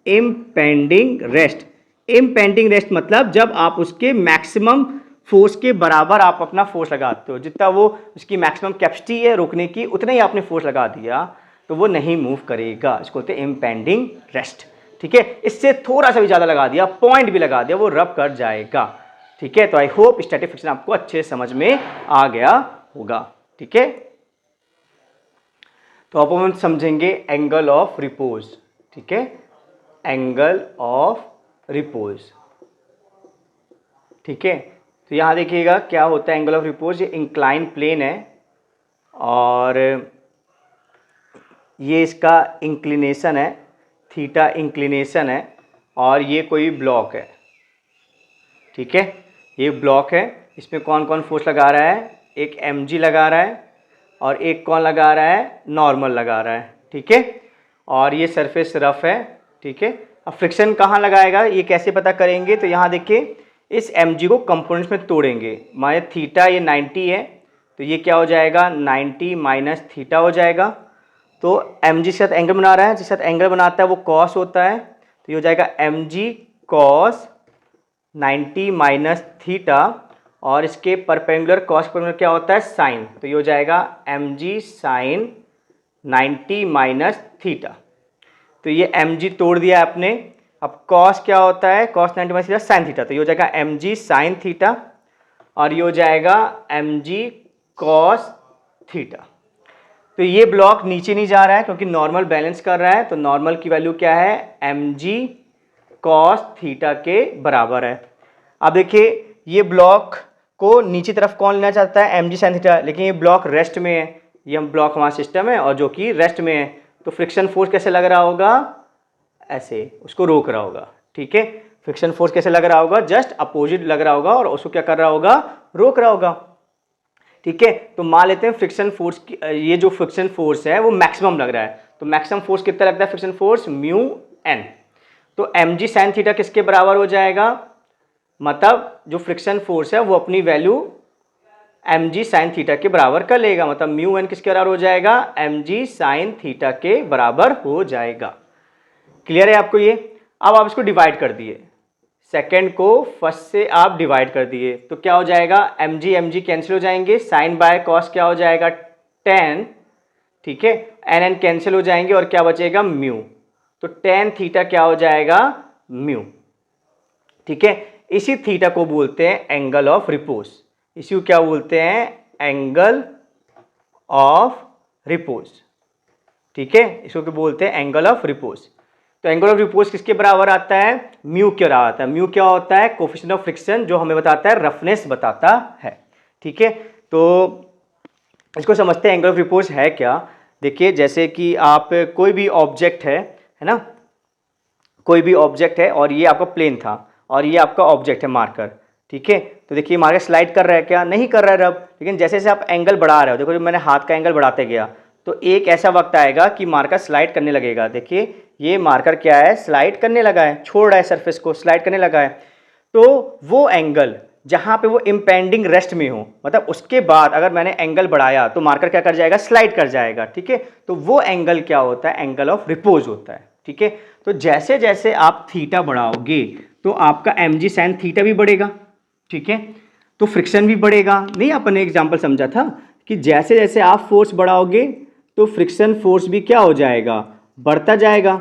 Impending rest. इम्पेंडिंग रेस्ट मतलब जब आप उसके मैक्सिमम फोर्स के बराबर आप अपना फोर्स लगाते हो, जितना वो उसकी मैक्सिमम कैपेसिटी है रोकने की उतना ही आपने फोर्स लगा दिया, तो वो नहीं मूव करेगा। इसको बोलते हैं इम्पेंडिंग रेस्ट। ठीक है, इससे थोड़ा सा भी ज़्यादा लगा दिया, पॉइंट भी लगा दिया, वो रब कर जाएगा। ठीक है, तो आई होप स्टैटिक फ्रिक्शन आपको अच्छे समझ में आ गया होगा। ठीक है, तो अब हम समझेंगे एंगल ऑफ रिपोज। ठीक है, एंगल ऑफ रिपोज। ठीक है, तो यहां देखिएगा क्या होता है एंगल ऑफ रिपोज। ये इंक्लाइन प्लेन है और ये इसका इंक्लिनेशन है, थीटा इंक्लिनेशन है, और ये कोई ब्लॉक है। ठीक है, ये ब्लॉक है, इसमें कौन कौन फोर्स लगा रहा है? एक mg लगा रहा है और एक कौन लगा रहा है? नॉर्मल लगा रहा है। ठीक है, और ये सरफेस रफ है, ठीक है। अब फ्रिक्शन कहाँ लगाएगा, ये कैसे पता करेंगे, तो यहाँ देखिए इस mg को कंपोनेंट्स में तोड़ेंगे। माने थीटा ये 90 है, तो ये क्या हो जाएगा 90 माइनस थीटा हो जाएगा। तो mg के साथ एंगल बना रहा है, जिसके साथ एंगल बनाता है वो कॉस होता है, तो ये हो जाएगा mg कॉस 90 माइनस थीटा, और इसके परपेंडिकुलर कॉस परपेंडिकुलर क्या होता है साइन, तो ये हो जाएगा mg साइन 90 माइनस थीटा। तो ये mg तोड़ दिया आपने। अब कॉस क्या होता है, cos 90 minus theta sine theta, तो ये हो जाएगा mg साइन थीटा, और ये हो जाएगा mg कॉस थीटा। तो ये ब्लॉक नीचे नहीं जा रहा है क्योंकि नॉर्मल बैलेंस कर रहा है, तो नॉर्मल की वैल्यू क्या है mg कॉस थीटा के बराबर है। अब देखिए ये ब्लॉक को नीचे तरफ कौन लेना चाहता है, mg साइन थीटा, लेकिन ये ब्लॉक रेस्ट में है, ये हम ब्लॉक हमारा सिस्टम है और जो कि रेस्ट में है, तो फ्रिक्शन फोर्स कैसे लग रहा होगा, ऐसे उसको रोक रहा होगा, ठीक है। फ्रिक्शन फोर्स कैसे लग रहा होगा, जस्ट अपोजिट लग रहा होगा और उसको क्या कर रहा होगा, रोक रहा होगा, ठीक है। तो मान लेते हैं फ्रिक्शन फोर्स की, ये जो फ्रिक्शन फोर्स है वो मैक्सिमम लग रहा है, तो मैक्सिमम फोर्स कितना लगता है फ्रिक्शन फोर्स म्यू एन। तो mg साइन थीटा किसके बराबर हो जाएगा, मतलब जो फ्रिक्शन फोर्स है वो अपनी वैल्यू mg साइन थीटा के बराबर कर लेगा, मतलब म्यू एन किसके बराबर हो जाएगा, mg साइन थीटा के बराबर हो जाएगा। क्लियर है आपको ये। अब आप इसको डिवाइड कर दिए, सेकेंड को फर्स्ट से आप डिवाइड कर दिए, तो क्या हो जाएगा mg mg कैंसिल हो जाएंगे, साइन बाय कॉस क्या हो जाएगा tan, ठीक है, एन कैंसिल हो जाएंगे और क्या बचेगा म्यू, तो tan थीटा क्या हो जाएगा म्यू, ठीक है। इसी थीटा को बोलते हैं एंगल ऑफ रिपोज, इसी को क्या बोलते हैं एंगल ऑफ रिपोज, ठीक है, इसको क्या बोलते हैं एंगल ऑफ रिपोज। तो एंगल ऑफ रिपोज किसके बराबर आता है, म्यू के बराबर आता है। म्यू क्या होता है, कोफिशिएंट ऑफ फ्रिक्शन, जो हमें बताता है रफनेस बताता है, ठीक है। तो इसको समझते हैं एंगल ऑफ रिपोज है क्या। देखिए जैसे कि आप कोई भी ऑब्जेक्ट है ना, कोई भी ऑब्जेक्ट है और ये आपका प्लेन था और ये आपका ऑब्जेक्ट है मार्कर, ठीक है। तो देखिए मार्कर स्लाइड कर रहा है क्या, नहीं कर रहा है रब, लेकिन जैसे जैसे आप एंगल बढ़ा रहे हो, देखो जब मैंने हाथ का एंगल बढ़ाते गया तो एक ऐसा वक्त आएगा कि मार्कर स्लाइड करने लगेगा। देखिए ये मार्कर क्या है, स्लाइड करने लगा है, छोड़ रहा है सरफेस को, स्लाइड करने लगा है। तो वो एंगल जहाँ पे वो इम्पेंडिंग रेस्ट में हो, मतलब उसके बाद अगर मैंने एंगल बढ़ाया तो मार्कर क्या कर जाएगा, स्लाइड कर जाएगा, ठीक है। तो वो एंगल क्या होता है, एंगल ऑफ रिपोज होता है, ठीक है। तो जैसे जैसे आप थीटा बढ़ाओगे तो आपका mg साइन थीटा भी बढ़ेगा, ठीक है, तो फ्रिक्शन भी बढ़ेगा। नहीं अपन ने एग्जाम्पल समझा था कि जैसे जैसे आप फोर्स बढ़ाओगे तो फ्रिक्शन फोर्स भी क्या हो जाएगा, बढ़ता जाएगा।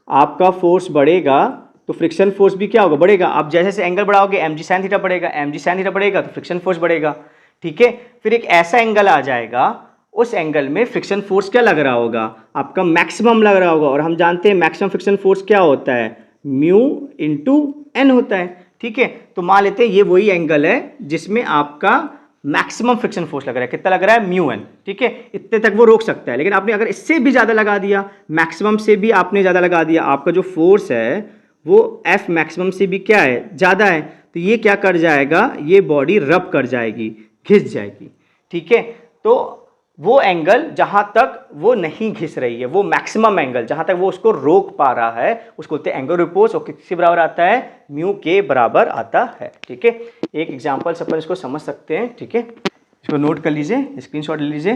आपका फोर्स बढ़ेगा तो फ्रिक्शन फोर्स भी क्या होगा, बढ़ेगा। आप जैसे जैसे एंगल बढ़ाओगे mg साइन थीटा बढ़ेगा, mg साइन थीटा बढ़ेगा तो फ्रिक्शन फोर्स बढ़ेगा, ठीक है। फिर एक ऐसा एंगल आ जाएगा, उस एंगल में फ्रिक्शन फोर्स क्या लग रहा होगा, आपका मैक्सिमम लग रहा होगा, और हम जानते हैं मैक्सिमम फ्रिक्शन फोर्स क्या होता है, म्यू इंटू एन होता है, ठीक है। तो मान लेते हैं ये वही एंगल है जिसमें आपका मैक्सिमम फ्रिक्शन फोर्स लग रहा है, कितना लग रहा है म्यू एन, ठीक है। इतने तक वो रोक सकता है, लेकिन आपने अगर इससे भी ज़्यादा लगा दिया, मैक्सिमम से भी आपने ज़्यादा लगा दिया, आपका जो फोर्स है वो एफ मैक्सिमम से भी क्या है, ज़्यादा है, तो ये क्या कर जाएगा, ये बॉडी रब कर जाएगी, घिस जाएगी, ठीक है। तो वो एंगल जहाँ तक वो नहीं घिस रही है, वो मैक्सिमम एंगल जहाँ तक वो उसको रोक पा रहा है, उसको बोलते हैं एंगल रिपोज, और किसके बराबर आता है, म्यू के बराबर आता है, ठीक है। एक एग्जांपल से अपन इसको समझ सकते हैं, ठीक है, इसको नोट कर लीजिए, स्क्रीनशॉट ले लीजिए।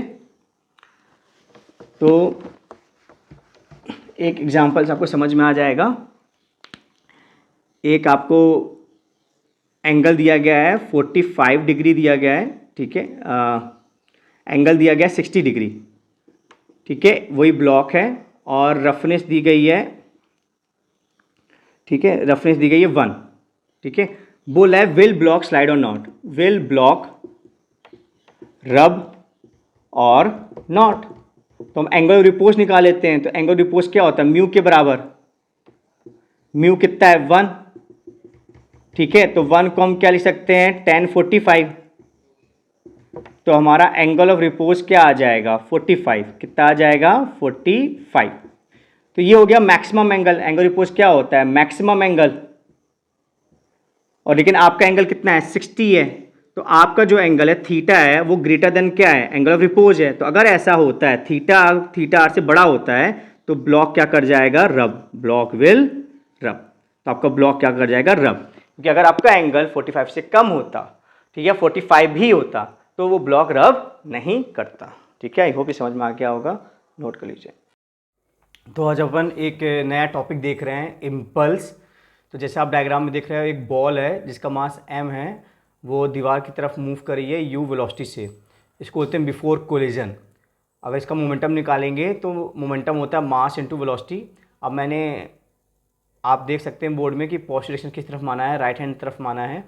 तो एक एग्जांपल से आपको समझ में आ जाएगा। एक आपको एंगल दिया गया है 45 डिग्री दिया गया है, ठीक है, एंगल दिया गया 60 डिग्री, ठीक है, वही ब्लॉक है और रफनेस दी गई है, ठीक है, रफनेस दी गई है 1, ठीक है। बोला है विल ब्लॉक स्लाइड और नॉट, विल ब्लॉक रब और नॉट। तो हम एंगल रिपोज निकाल लेते हैं, तो एंगल रिपोज क्या होता है, म्यू के बराबर, म्यू कितना है 1, ठीक है। तो 1 को हम क्या लिख सकते हैं, tan 45, तो हमारा एंगल ऑफ रिपोज क्या आ जाएगा 45, कितना आ जाएगा 45। तो ये हो गया मैक्सिमम एंगल, एंगल रिपोज क्या होता है मैक्सिमम एंगल, और लेकिन आपका एंगल कितना है 60 है, तो आपका जो एंगल है थीटा है वो ग्रेटर देन क्या है, एंगल ऑफ रिपोज है। तो अगर ऐसा होता है थीटा आर से बड़ा होता है तो ब्लॉक क्या कर जाएगा, रब, ब्लॉक विल रब। तो आपका ब्लॉक क्या कर जाएगा, रब, क्योंकि अगर आपका एंगल 45 से कम होता, ठीक है, 45 भी होता, तो वो ब्लॉक रब नहीं करता। ठीक है, आई होप ये समझ में आ गया होगा, नोट कर लीजिए। तो आज अपन एक नया टॉपिक देख रहे हैं, इम्पल्स। तो जैसे आप डायग्राम में देख रहे हो, एक बॉल है जिसका मास m है, वो दीवार की तरफ मूव कर रही है u वेलोसिटी से। इसको बोलते हैं बिफोर कोलिजन। अगर इसका मोमेंटम निकालेंगे तो मोमेंटम होता है मास इनटू वेलोसिटी। अब मैंने, आप देख सकते हैं बोर्ड में कि पॉजिटिव डायरेक्शन किस तरफ माना है, राइट हैंड तरफ माना है,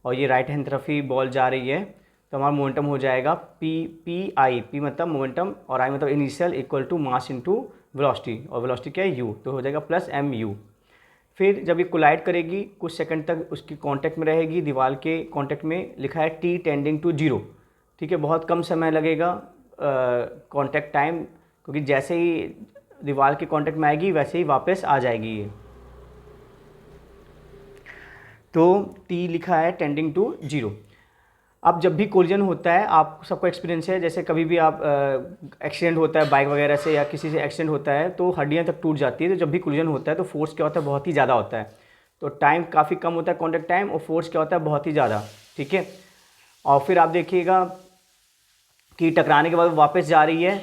और ये राइट हैंड तरफ ही बॉल जा रही है। तो हमारा मोमेंटम हो जाएगा पी मतलब मोमेंटम और आई मतलब initial equal to mass into velocity, और वेलोसिटी क्या है, u, तो हो जाएगा प्लस mu। फिर जब ये कोलाइड करेगी कुछ सेकंड तक उसकी कांटेक्ट में रहेगी, दीवार के कांटेक्ट में लिखा है t टेंडिंग टू 0। ठीक है, बहुत कम समय लगेगा कांटेक्ट टाइम, क्योंकि जैसे ही दीवार के कांटेक्ट में आएगी वैसे ही वापस आ जाएगी ये। तो t लिखा है टेंडिंग टू 0। अब जब भी कोलिजन होता है, आप सबको एक्सपीरियंस है, जैसे कभी भी आप एक्सीडेंट होता है बाइक वगैरह से या किसी से एक्सीडेंट होता है तो हड्डियां तक टूट जाती है। तो जब भी कोलिजन होता है तो फोर्स क्या होता है, बहुत ही ज़्यादा होता है। तो टाइम काफ़ी कम होता है कॉन्टैक्ट टाइम, और फोर्स क्या होता है, बहुत ही ज़्यादा। ठीक है, और फिर आप देखिएगा कि टकराने के बाद वापस जा रही है,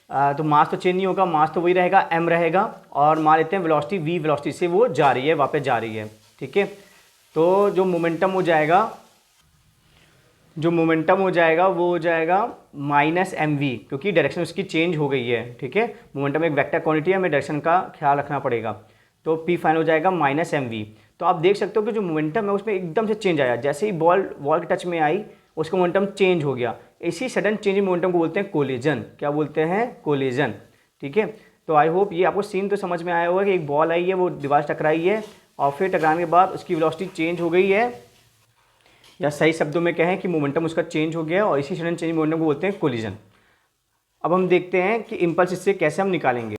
तो मास तो चेंज नहीं होगा, मास तो वही रहेगा, m रहेगा, और मान लेते हैं वेलोसिटी v वेलोसिटी से वो जा रही है, वापस जा रही है। ठीक है, तो जो मोमेंटम हो जाएगा वो हो जाएगा माइनस mv, क्योंकि डायरेक्शन उसकी चेंज हो गई है। ठीक है, मोमेंटम एक वेक्टर क्वांटिटी है, हमें डायरेक्शन का ख्याल रखना पड़ेगा। तो p फाइनल हो जाएगा माइनस mv। तो आप देख सकते हो कि जो मोमेंटम है उसमें एकदम से चेंज आया, जैसे ही बॉल वॉल के टच में आई उसका मोमेंटम चेंज हो गया। इसी सडन चेंज मोमेंटम को बोलते हैं कोलिजन। क्या बोलते हैं, कोलिजन। ठीक है, तो आई होप ये आपको सीन तो समझ में आया होगा कि एक बॉल आई है, वो दीवार से टकराई है, और फिर टकराने के बाद उसकी वेलोसिटी चेंज हो गई है, या सही शब्दों में कहें कि मोमेंटम उसका चेंज हो गया, और इसी सडन चेंज मोमेंटम को बोलते हैं कोलिजन। अब हम देखते हैं कि इम्पल्स इससे कैसे हम निकालेंगे।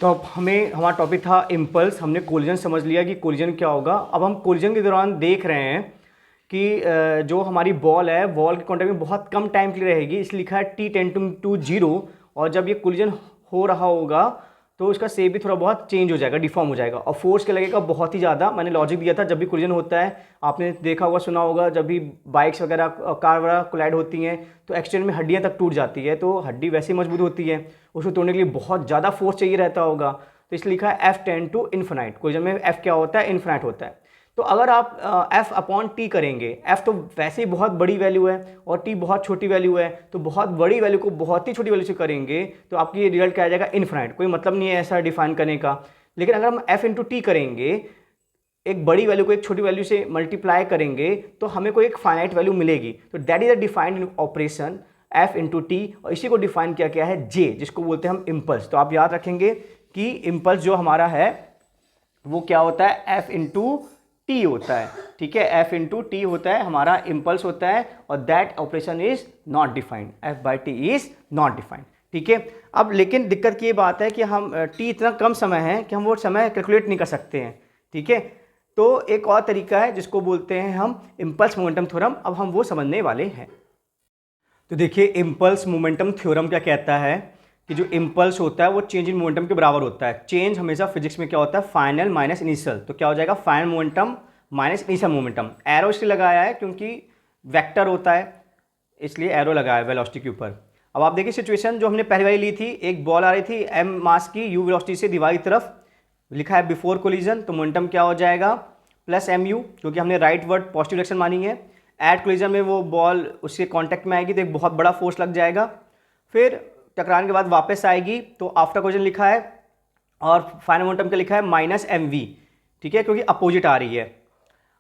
तो अब हमारा टॉपिक था इम्पल्स, हमने कोलिजन समझ लिया कि कोलिजन क्या होगा। अब हम कोलिजन के दौरान देख रहे हैं कि जो हमारी बॉल है, बॉल के कॉन्टैक्ट में बहुत कम टाइम के लिए रहेगी, इसलिए लिखा है t टेंडिंग टू 0। और जब ये कोलिजन हो रहा होगा तो उसका शेप भी थोड़ा बहुत चेंज हो जाएगा, डिफॉर्म हो जाएगा, और फोर्स क्या लगेगा, बहुत ही ज़्यादा। मैंने लॉजिक दिया था, जब भी कोलिजन होता है, आपने देखा होगा, सुना होगा, जब भी बाइक्स वगैरह कार वगैरह कोलाइड होती हैं तो एक्सीडेंट में हड्डियाँ तक टूट जाती है। तो हड्डी वैसे ही मजबूत होती है, उसको तोड़ने के लिए बहुत ज़्यादा फोर्स चाहिए रहता होगा। तो इसलिए लिखा है f tend to infinite. Collision में f क्या होता है, इन्फिनाइट होता है। तो अगर आप f अपॉन t करेंगे, f तो वैसे ही बहुत बड़ी वैल्यू है और t बहुत छोटी वैल्यू है, तो बहुत बड़ी वैल्यू को बहुत ही छोटी वैल्यू से करेंगे तो आपकी रिजल्ट क्या आ जाएगा, इन्फिनाइट। कोई मतलब नहीं है ऐसा डिफाइन करने का। लेकिन अगर हम f इंटू टी करेंगे, एक बड़ी वैल्यू को एक छोटी वैल्यू से मल्टीप्लाई करेंगे, तो हमें कोई एक फाइनाइट वैल्यू मिलेगी। तो that is a defined operation f into T, और इसी को डिफाइन किया गया है j, जिसको बोलते हैं हम इम्पल्स। तो आप याद रखेंगे कि इम्पल्स जो हमारा है वो क्या होता है, f इंटू टी होता है। ठीक है, f इंटू टी होता है, हमारा इम्पल्स होता है, और that operation is not defined, f by T is not defined. ठीक है, अब लेकिन दिक्कत की ये बात है कि हम t इतना कम समय है कि हम वो समय कैलकुलेट नहीं कर सकते हैं। ठीक है, तो एक और तरीका है जिसको बोलते हैं हम इम्पल्स मोमेंटम थ्योरम। अब हम वो समझने वाले हैं। तो देखिए, इम्पल्स मोमेंटम थ्योरम क्या कहता है कि जो इम्पल्स होता है वो चेंज इन मोमेंटम के बराबर होता है। चेंज हमेशा फिजिक्स में क्या होता है, फाइनल माइनस इनिशियल। तो क्या हो जाएगा, final momentum minus initial momentum. Arrow इसलिए लगाया है क्योंकि वेक्टर होता है, इसलिए एरो लगाया है वेलोसिटी के ऊपर। अब आप देखिए सिचुएशन जो हमने पहले वाली ली थी, एक बॉल आ रही थी m मास की u वेलोसिटी से दीवार की तरफ, लिखा है बिफोर कोलिजन, तो मोमेंटम क्या हो जाएगा, प्लस mu, क्योंकि हमने राइट वर्ड पॉजिटिव डायरेक्शन मानी है। एट कोलिजन में वो बॉल उसके कॉन्टैक्ट में आएगी तो एक बहुत बड़ा फोर्स लग जाएगा, फिर टकराने के बाद वापस आएगी, तो आफ्टर कोलिजन लिखा है, और फाइनल मोमेंटम क्या लिखा है, माइनस mv। ठीक है, क्योंकि अपोजिट आ रही है।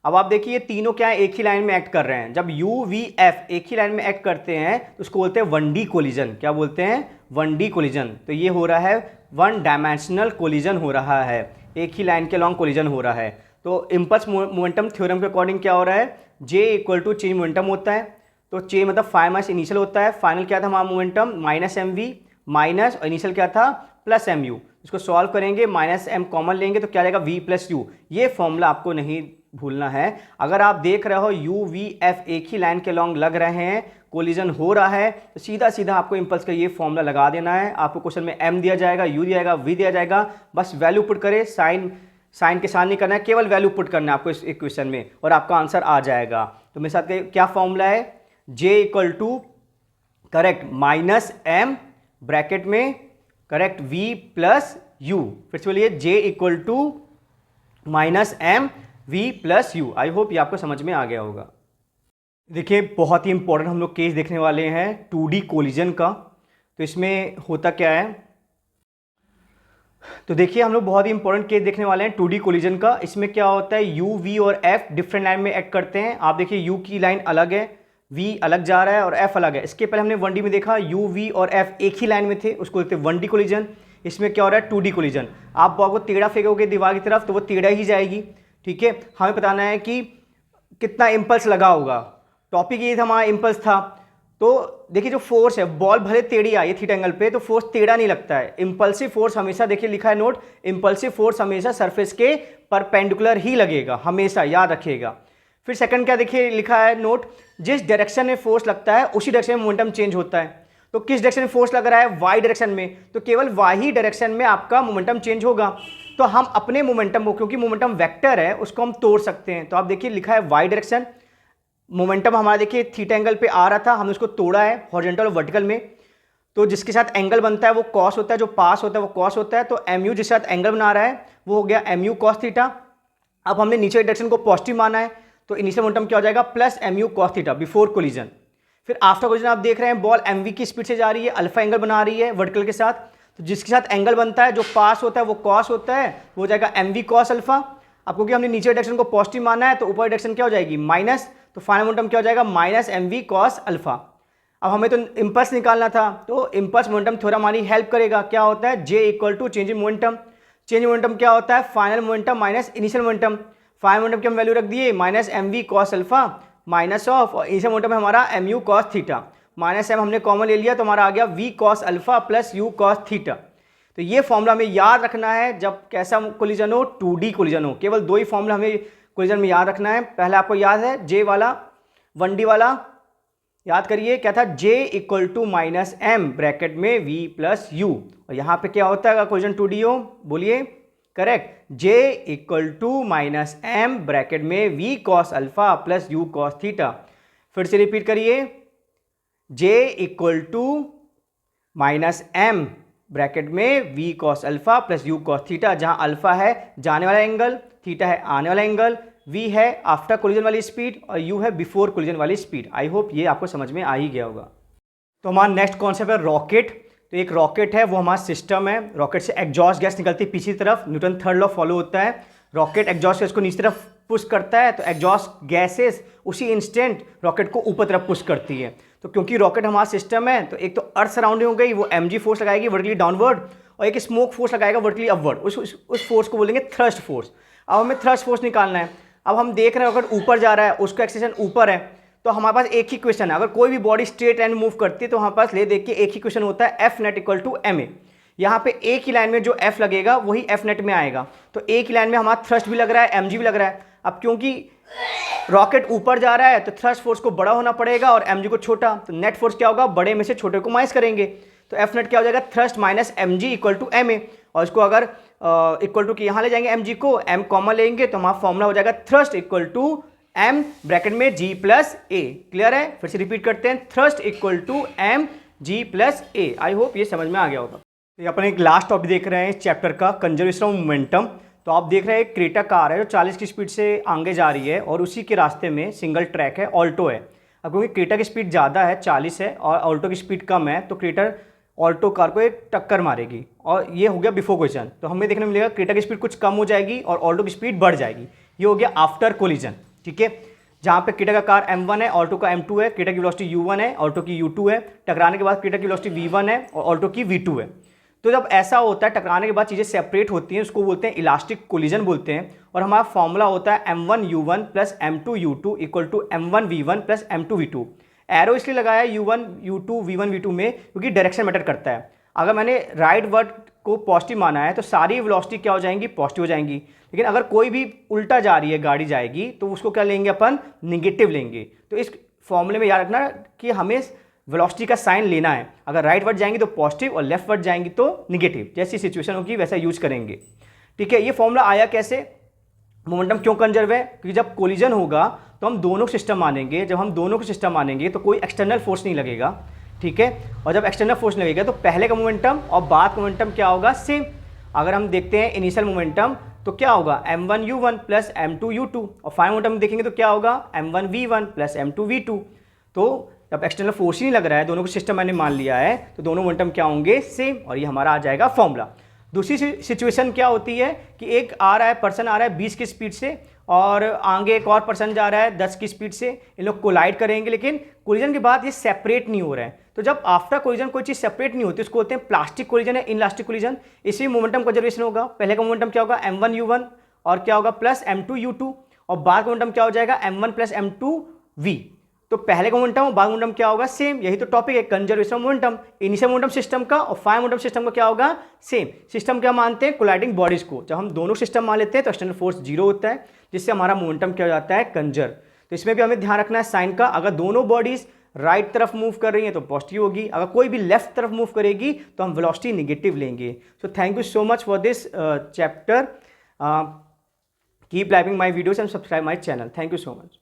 अब आप देखिए ये तीनों क्या है, एक ही लाइन में एक्ट कर रहे हैं। जब u v f एक ही लाइन में एक्ट करते हैं तो उसको बोलते हैं 1D कोलिजन। क्या बोलते हैं, 1D कोलिजन। तो ये हो रहा है वन डायमेंशनल कोलिजन हो रहा है, एक ही लाइन के लॉन्ग कोलिजन हो रहा है। तो इम्पल्स मोमेंटम थ्योरम के अकॉर्डिंग क्या हो रहा है, j equal to change momentum होता है। तो j मतलब फाइव माइनस इनिशियल होता है, फाइनल क्या था हमारा मोमेंटम माइनस mv, माइनस और इनिशियल क्या था प्लस mu। इसको सॉल्व करेंगे, माइनस m कॉमन लेंगे तो क्या आएगा v प्लस u। ये फॉर्मूला आपको नहीं भूलना है। अगर आप देख रहे हो यू वी एफ एक ही लाइन के लॉन्ग लग रहे हैं, कोलिजन हो रहा है, तो सीधा सीधा आपको इम्पल्स का ये फॉर्मूला लगा देना है। आपको क्वेश्चन में एम दिया जाएगा, यू दिया जाएगा, वी दिया जाएगा, बस वैल्यू पुट करें, साइन के साथ नहीं करना है, केवल वैल्यू पुट करना है आपको इस इक्वेशन में और आपका आंसर आ जाएगा। तो मेरे साथ क्या फॉर्मूला है, J equal to correct minus M bracket में करेक्ट वी प्लस यू। फिर से बोलिए, J equal to minus M V plus U. I hope ये आपको समझ में आ गया होगा। देखिए बहुत ही इंपॉर्टेंट हम लोग केस देखने वाले हैं 2D कोलिजन का। तो इसमें होता क्या है, तो देखिए हम लोग बहुत ही इंपॉर्टेंट केस देखने वाले हैं 2D कोलिजन का। इसमें क्या होता है, यू वी और एफ डिफरेंट लाइन में एक्ट करते हैं। आप देखिए यू की लाइन अलग है, वी अलग जा रहा है और एफ अलग है। इसके पहले हमने 1D में देखा यू वी और एफ एक ही लाइन में थे, उसको बोलते हैं 1D कोलिजन। इसमें क्या हो रहा है 2D कोलिजन। आप बॉल को टेढ़ा फेंकोगे दीवार की तरफ तो वो टेढ़ा ही जाएगी, ठीक है। हमें बताना है कि कितना इम्पल्स लगा होगा, टॉपिक ये था हमारा इम्पल्स था। तो देखिए जो फोर्स है, बॉल भले टेढ़ी आई है थीटा एंगल पे तो फोर्स टेढ़ा नहीं लगता है। इम्पल्सिव फोर्स हमेशा, देखिए लिखा है नोट, इम्पल्सिव फोर्स हमेशा सरफेस के परपेंडिकुलर ही लगेगा, हमेशा याद रखिएगा। फिर सेकंड क्या देखिए लिखा है नोट, जिस डायरेक्शन में फोर्स लगता है उसी डायरेक्शन में मोमेंटम चेंज होता है। तो किस डायरेक्शन में फोर्स लग रहा है, वाई डायरेक्शन में, तो केवल वाई डायरेक्शन में आपका मोमेंटम चेंज होगा। तो हम अपने मोमेंटम को, क्योंकि मोमेंटम वेक्टर है, उसको हम तोड़ सकते हैं। तो आप देखिए लिखा है वाई डायरेक्शन, मोमेंटम हमारा देखिए थीटा एंगल पे आ रहा था, हमने उसको तोड़ा है हॉरिजॉन्टल और वर्टिकल में। तो जिसके साथ एंगल बनता है वो कॉस होता है, जो पास होता है वो कॉस होता है। तो एम यू जिसके साथ एंगल बना रहा है वो हो गया एम यू कॉस थीटा। अब हमने नीचे डायरेक्शन को पॉजिटिव माना है, तो इनिशियल मोमेंटम क्या हो जाएगा, plus M U cos theta before collision. फिर आफ्टर कोलिजन आप देख रहे हैं बॉल एम वी की स्पीड से जा रही है, अल्फा एंगल बना रही है वर्टिकल के साथ। तो जिसके साथ एंगल बनता है, जो पास होता है वो कॉस होता है, वो हो जाएगा एम वी कॉस अल्फा। अब क्योंकि हमने नीचे डायरेक्शन को पॉजिटिव माना है तो ऊपर डायरेक्शन क्या हो जाएगी माइनस, तो फाइनल मोमेंटम क्या हो जाएगा minus M V cos alpha. अब हमें तो इम्पल्स निकालना था, तो इम्पल्स मोमेंटम थ्योरम हमारी हेल्प करेगा। क्या होता है, J equal to change in momentum. Change in momentum क्या होता है, final momentum minus initial momentum. Final momentum की हम वैल्यू रख दिए minus M V cos alpha minus of, और इनिशियल मोमेंटम है हमारा M U cos theta. Minus M हमने कॉमन ले लिया तो हमारा आ गया V cos alpha plus U cos theta. तो ये फॉर्मूला हमें याद रखना है जब कैसा कोलिजन हो, 2D कोलिजन हो। केवल दो ही फॉर्मूला हमें कोलिजन में याद रखना है। पहला आपको याद है जे वाला, 1D वाला याद करिए, क्या था, J equal to minus M bracket में V प्लस यू। और यहाँ पे क्या होता है अगर कोलिजन 2D हो, बोलिए correct, J equal to minus M bracket में V cos alpha plus U cos theta. फिर से रिपीट करिए, J equal to minus M bracket में V cos alpha plus U cos theta, जहाँ अल्फा है जाने वाला एंगल, थीटा है आने वाला एंगल, V है आफ्टर कोलिजन वाली स्पीड और U है बिफोर कोलिजन वाली स्पीड। आई होप ये आपको समझ में आ ही गया होगा। तो हमारा नेक्स्ट कॉन्सेप्ट है रॉकेट। तो एक रॉकेट है, वो हमारा सिस्टम है। रॉकेट से एग्जॉस्ट गैस निकलती है पीछे की तरफ, न्यूटन थर्ड लॉ फॉलो होता है। रॉकेट एग्जॉस्ट गैस को नीचे तरफ पुश करता है, तो एग्जॉस्ट गैसेस उसी इंस्टेंट रॉकेट को ऊपर तरफ पुश करती है। तो क्योंकि रॉकेट हमारा सिस्टम है, तो एक तो अर्थ सराउंडिंग हो गई, वो mg फोर्स लगाएगी वर्टिकली डाउनवर्ड, और एक स्मोक फोर्स लगाएगा वर्टिकली अपवर्ड। उस फोर्स को बोलेंगे थ्रस्ट फोर्स। अब हमें थ्रस्ट फोर्स निकालना है। अब हम देख रहे हैं रॉकेट ऊपर जा रहा है, उसका एक्सेलरेशन ऊपर है, तो हमारे पास एक ही क्वेश्चन है। अगर कोई भी बॉडी स्ट्रेट लाइन मूव करती है तो हमारे पास ले देख के एक ही क्वेश्चन होता है, F net equal to M A. यहाँ पे एक ही लाइन में जो एफ लगेगा वही एफ नेट में आएगा। तो एक ही लाइन में हमारा थ्रस्ट भी लग रहा है, एम भी लग रहा है। अब क्योंकि रॉकेट ऊपर जा रहा है तो थ्रस्ट फोर्स को बड़ा होना पड़ेगा और एम को छोटा, तो नेट फोर्स क्या होगा, बड़े में से छोटे को माइनस करेंगे। तो एफ नेट क्या हो जाएगा, thrust minus M G equal to M A. और इसको अगर इक्वल टू की यहाँ ले जाएंगे, एम जी को एम कॉमन लेंगे तो हमारा फॉर्मूला हो जाएगा thrust equal to M bracket में जी प्लस ए। क्लियर है, फिर से रिपीट करते हैं, thrust equal to M G plus A. I hope ये समझ में आ गया होगा। तो ये अपन एक लास्ट टॉपिक देख रहे हैं इस चैप्टर का, कंजर्वेशन ऑफ मोमेंटम। तो आप देख रहे हैं एक क्रेटा कार है जो 40 की स्पीड से आगे जा रही है और उसी के रास्ते में सिंगल ट्रैक है, ऑल्टो है। अब क्योंकि क्रेटा की स्पीड ज़्यादा है 40 है और ऑल्टो की स्पीड कम है, तो क्रेटा ऑल्टो कार को एक टक्कर मारेगी। और ये हो गया बिफोर कोलिजन। तो हमें देखने मिलेगा क्रेटा की स्पीड कुछ कम हो जाएगी और ऑल्टो की स्पीड बढ़ जाएगी। ये हो गया आफ्टर कोलिजन, ठीक है। जहाँ पे क्रेटा का कार m1 है, ऑल्टो का m2 है, क्रेटा की वेलोसिटी u1 है, ऑल्टो की u2 है। टकराने के बाद क्रेटा की वेलोसिटी v1 है और ऑल्टो की v2 है। तो जब ऐसा होता है, टकराने के बाद चीज़ें सेपरेट होती हैं, उसको बोलते हैं इलास्टिक कोलिजन बोलते हैं। और हमारा फॉर्मूला होता है m1u1 plus m2u2 equal to m1v1 plus m2v2। Arrow इसलिए लगाया u1 u2 v1 v2 में क्योंकि डायरेक्शन मैटर करता है। अगर मैंने राइट वर्ड को पॉजिटिव माना है तो सारी वेलोसिटी क्या हो जाएंगी, पॉजिटिव हो जाएंगी। लेकिन अगर कोई भी उल्टा जा रही है, गाड़ी जाएगी, तो उसको क्या लेंगे अपन, निगेटिव लेंगे। तो इस फॉर्मूले में याद रखना कि हमें वेलोसिटी का साइन लेना है, अगर राइट वर्ड जाएंगी तो पॉजिटिव और लेफ्ट वर्ड जाएंगी तो निगेटिव, जैसी सिचुएशन होगी वैसा यूज करेंगे। ठीक है, ये फॉर्मूला आया कैसे, मोमेंटम क्यों कंजर्व है, क्योंकि जब कोलिजन होगा तो हम दोनों को सिस्टम मानेंगे, जब हम दोनों को सिस्टम मानेंगे तो कोई एक्सटर्नल फोर्स नहीं लगेगा। ठीक है, और जब एक्सटर्नल फोर्स लगेगा तो पहले का मोमेंटम और बाद का मोमेंटम क्या होगा, सेम। अगर हम देखते हैं इनिशियल मोमेंटम तो क्या होगा, m1u1 प्लस m2u2, और फाइनल मोमेंटम देखेंगे तो क्या होगा, m1v1 प्लस m2v2। तो जब एक्सटर्नल फोर्स ही नहीं लग रहा है, दोनों को सिस्टम मैंने मान लिया है, तो दोनों मोमेंटम क्या होंगे, सेम, और ये हमारा आ जाएगा फॉर्मूला। दूसरी सिचुएशन क्या होती है कि एक आ रहा है, पर्सन आ रहा है 20 की स्पीड से, और आगे एक और पर्सन जा रहा है 10 की स्पीड से, इन लोग कोलाइड करेंगे, लेकिन कोलिजन के बाद ये सेपरेट नहीं हो रहे हैं। तो जब आफ्टर कोलिजन कोई चीज़ सेपरेट नहीं होती उसको बोलते हैं प्लास्टिक कोलिजन या इनलास्टिक कोलिजन। इसी मोमेंटम कंजर्वेशन होगा, पहले का मोमेंटम क्या होगा, m1u1 और क्या होगा प्लस m2u2, और बाद का मोमेंटम क्या हो जाएगा, m1 प्लस m2v। तो पहले का मोमेंटम और बाद मोमेंटम क्या होगा, सेम। यही तो टॉपिक है, conservation momentum. Initial momentum system का और फाइनल मोमेंटम सिस्टम का क्या होगा, सेम। सिस्टम क्या मानते हैं, कोलाइडिंग बॉडीज को। जब हम दोनों सिस्टम मान लेते हैं तो एक्सटर्नल फोर्स 0 होता है, जिससे हमारा मोमेंटम क्या हो जाता है, कंजर्व। तो इसमें भी हमें ध्यान रखना है साइन का, अगर दोनों बॉडीज राइट तरफ मूव कर रही है तो पॉजिटिव होगी, अगर कोई भी लेफ्ट तरफ मूव करेगी तो हम वेलोसिटी निगेटिव लेंगे। So thank you so much for this chapter. Keep liking my videos and subscribe my channel. Thank you so much.